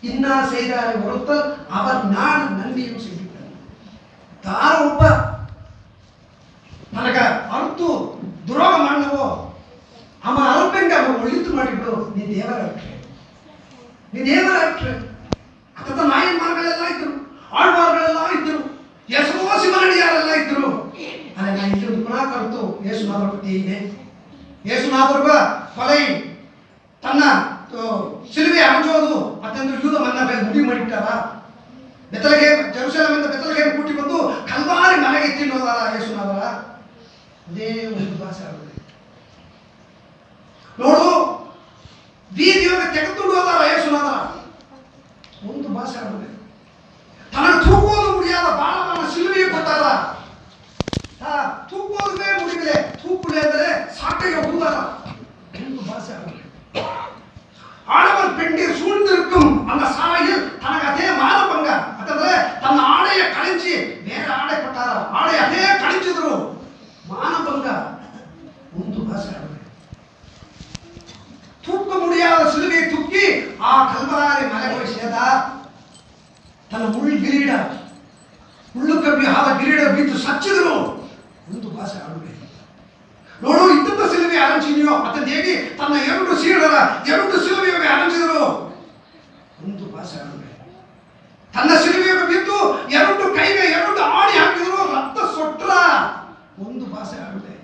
இன்னா செய்தாரை ஒருத்தல் அவர் நான் நன்றியும் செய்கிறார். தார ಒಬ್ಬ ನನಗ ಅರ್ತು ದ್ರೋಹ ಮಾಡನವೋ ಅವ ಅರ್ಪಂಗ ಅವ ಒಳಿತು ಮಾಡಿಬಿಡು, ನೀ ದೇವರಾಟ್ರೆ, ನೀ ದೇವರಾಟ್ರೆ. ಅತ್ತ ನಾಯನ್ಮಾರ್ಗಳೆಲ್ಲ ಇದ್ರು, ಆಳ್ವಾರ್ಗಳೆಲ್ಲ ಇದ್ರು, ಎಷ್ಟೋ ಶಿವನಡಿಯಾರೆಲ್ಲ ಇದ್ರು. ಅದೇ ನಾ ಇಲ್ಲಿ ಪುನಃ ಕರೆತು ಯೇಸುನಾಥರ ಪತಿ ಇದೆ. ಯೇಸುನಾಥರ್ಗ ಕೊಲೆ ತನ್ನ ಸಿಲುವೆ ಹಂಚೋದು ಅತ್ಯಂತ ಯೂದ ಮನ್ನ ಮುಡಿ ಮಾಡಿಟ್ಟಾರ. ಬೆತ್ತಲಗೆ ಜೆರುಸಲೇಮಿಂದ ಬೆತ್ತಲಗೆ ಕೂಟಿ ಬಂದು ಕಲ್ವಾರಿ ಮನೆಗೆ ತಿನ್ನೋದಾರ ಯೇಸುನಾಥರ. ಅದೇ ಒಂದು ಭಾಷೆ ಆಗುತ್ತೆ ನೋಡು. ಬೀದಿಯೊಳಗೆ ತೆಗೆದುಕೊಂಡು ಹೋದಾರ ಯೇಸುನಾಥರ. ಒಂದು ಭಾಷೆ ಆಗುತ್ತೆ. ತನಗೆ ತೂಕೋದು ಮುಡಿಯಾದ ಬಾಣವನ್ನು ಸಿಲುವೆಗೆ ಕೊಟ್ಟಾರ. தூக்குவதுமே முடியல, தூக்குல சாட்டையை ஊதாரா. ஆடவர் பெண்டீர் சூழ்ந்திருக்கும் அந்த சாலையில் தனக்கு அதே மாதப்பங்க ಅಂತಂದ್ರೆ ತನ್ನ ಆಡೆಯ ಕಳಿಂಚಿ ಬೇರೆ ಆಡೆ ಕೊಟ್ಟಾರ. ಆಡೆ ಅದೇ ಕಳಿಂಚಿದ್ರು ಮಾನಭಂಗ. ಒಂದು ಭಾಷೆ ತೂಕ ಮುಡಿಯಾದ ಸಿಲುವೆ ತುಕ್ಕಿ ಆ ಕಲ್ವಾರಿ ಮಲೆ ಹೋಗಿ ಸೇದ. ತನ್ನ ಮುಳ್ಳು ಗಿರೀಡ ಮುಳ್ಳು ಕಬ್ಬಿ ಆದ ಗಿರೀಡ ಬಿದ್ದು ಸಚ್ಚಿದ್ರು. ಒಂದು ಭಾಷೆ ಆಡುವೆ ನೋಡು. ಇದ್ದಂತ ಸಿಲುವೆ ಆರಂಚಿನಿಯೋ ಅದನ್ನು ಹೇಗೆ ತನ್ನ ಎರಡು ಸೀಳರ ಎರಡು ಸಿಲುವೆಗೆ ಆರಂಚಿದರು. ಒಂದು ಭಾಷೆ ಆಡುವೆ. ತನ್ನ ಸಿಲುವೆಗೆ ಬಿದ್ದು ಎರಡು ಕೈಗೆ ಎರಡು ಆಡಿ ಹಾಕಿದ್ರು, ರಕ್ತ ಸೊಟ್ರ. ಒಂದು ಭಾಷೆ ಆಡುವೆ.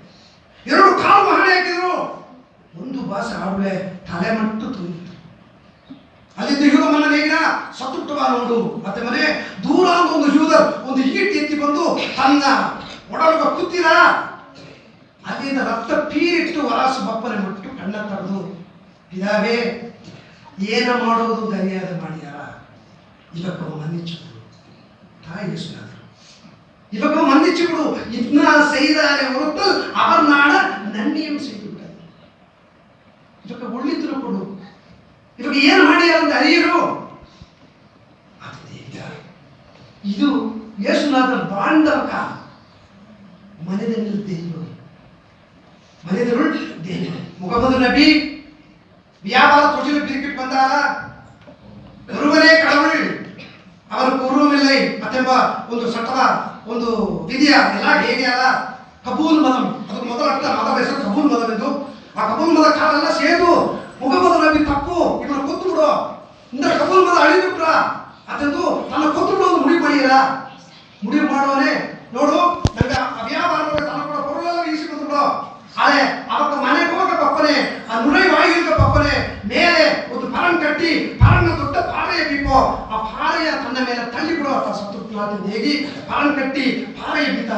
ಎರಡು ಕಾಲು ಮಹಡಿ ಹಾಕಿದ್ರು. ಒಂದು ಭಾಷೆ ಆಡುವೆ. ತಲೆ ಮಟ್ಟು ತುಂಬಿತು. ಅಲ್ಲಿದ್ದ ಯೂದಮನ್ನ ನೇಗಿನ ಸತ್ತುಟ್ಟುವ ನೋಡು. ಮತ್ತೆ ಮನೆ ದೂರ ಒಂದು ಯೂದ ಒಂದು ಈಟಿ ಎತ್ತಿ ಬಂದು ತನ್ನ ಒಡಲುಗ ಕುತ್ತಿರ. ಅಲ್ಲಿಂದ ರಕ್ತ ಪೀರಿಟ್ಟು ವರಾಸು ಬಪ್ಪನೆ ಮಟ್ಟು ಕಣ್ಣ ತಡೆದು, ಇದಾವೆ ಏನ ಮಾಡೋದು ಧನ್ಯಾದ ಮಾಡಿಯಾರ. ಇವಕ್ಕ ಮನ್ನಿಚ್ಚಿಬಿಡು ತಾಯಿ ಯೇಸುನಾಥರು, ಇವಕ್ಕ ಮನ್ನಿಚ್ಚಿಬಿಡು. ಇದ್ನ செய்தாரே ஒருத்தல் அவர் நாட நன்னியும் செய்துவிட்டார். ಇವಕ್ಕ ಒಳ್ಳಿದ್ರು ಕೊಡು. ಇವಾಗ ಏನು ಮಾಡಿಯಾರ ಅಂತ ಅರಿಯರು. ಇದು ಯೇಸುನಾಥರ ಬಾಂಧವಕ மனிதனில் தெய்வம், மனிதனுள் தெய்வம். முகமது நபி வியாபார தொழில் பிரிக்கிட்டு வந்தாரா. ஒருவரே கடவுள், அவருக்கு ಉರುವಿಲ್ಲ ಮತ್ತೆಂಬ ಒಂದು ಸಟ್ಟದ ಒಂದು ವಿಧಿಯ ಎಲ್ಲ ಹೇಗೆ ಅಲ್ಲ. ಕಬೂಲ್ ಮದಂ ಅದಕ್ಕೆ ಮೊದಲ ಅರ್ಥ ಮದದ ಹೆಸರು ಕಬೂಲ್ ಮದಂ ಎಂದು. ಆ ಕಬೂಲ್ ಮದ ಕಾಲೆಲ್ಲ ಸೇದು ಮುಗಮದು ನಬಿ ತಪ್ಪು ಇವನು ಕೊತ್ತು ಬಿಡು ಇಂದ್ರ ಕಬೂಲ್ ಮದ ಅಳಿಬಿಟ್ರ ಅದಂದು ತನ್ನ ಕೊತ್ತು ಬಿಡೋದು ಮುಡಿ ಮಾಡಿಯಲ್ಲ. ಮುಡಿ ಮಾಡುವನೇ ನೋಡು. ನಂಗೆ ವ್ಯಾಪಾರ ತನ್ನ ಕೂಡ பொருளெல்லாம் வீசிட்டு ಬಿಡು. ಆದರೆ ಅವಕ್ಕೆ ಮನೆಗೆ ಹೋಗ ಪಪ್ಪನೆ ಆ ನುಡೈ ವಾಯಿಲ್ಕ ಪಪ್ಪನೆ ಮೇಲೆ ಒಂದು ಪರನ್ ಕಟ್ಟಿ ಪರನ್ನ ದೊಡ್ಡ ಪಾರೆಯ ಬೀಪೋ ಆ ಪಾರೆಯ ತನ್ನ ಮೇಲೆ ತಳ್ಳಿ ಬಿಡೋ. ಸತ್ತು ಹೇಗಿ ಪರನ್ ಕಟ್ಟಿ ಪಾರೆಯ ಬೀತ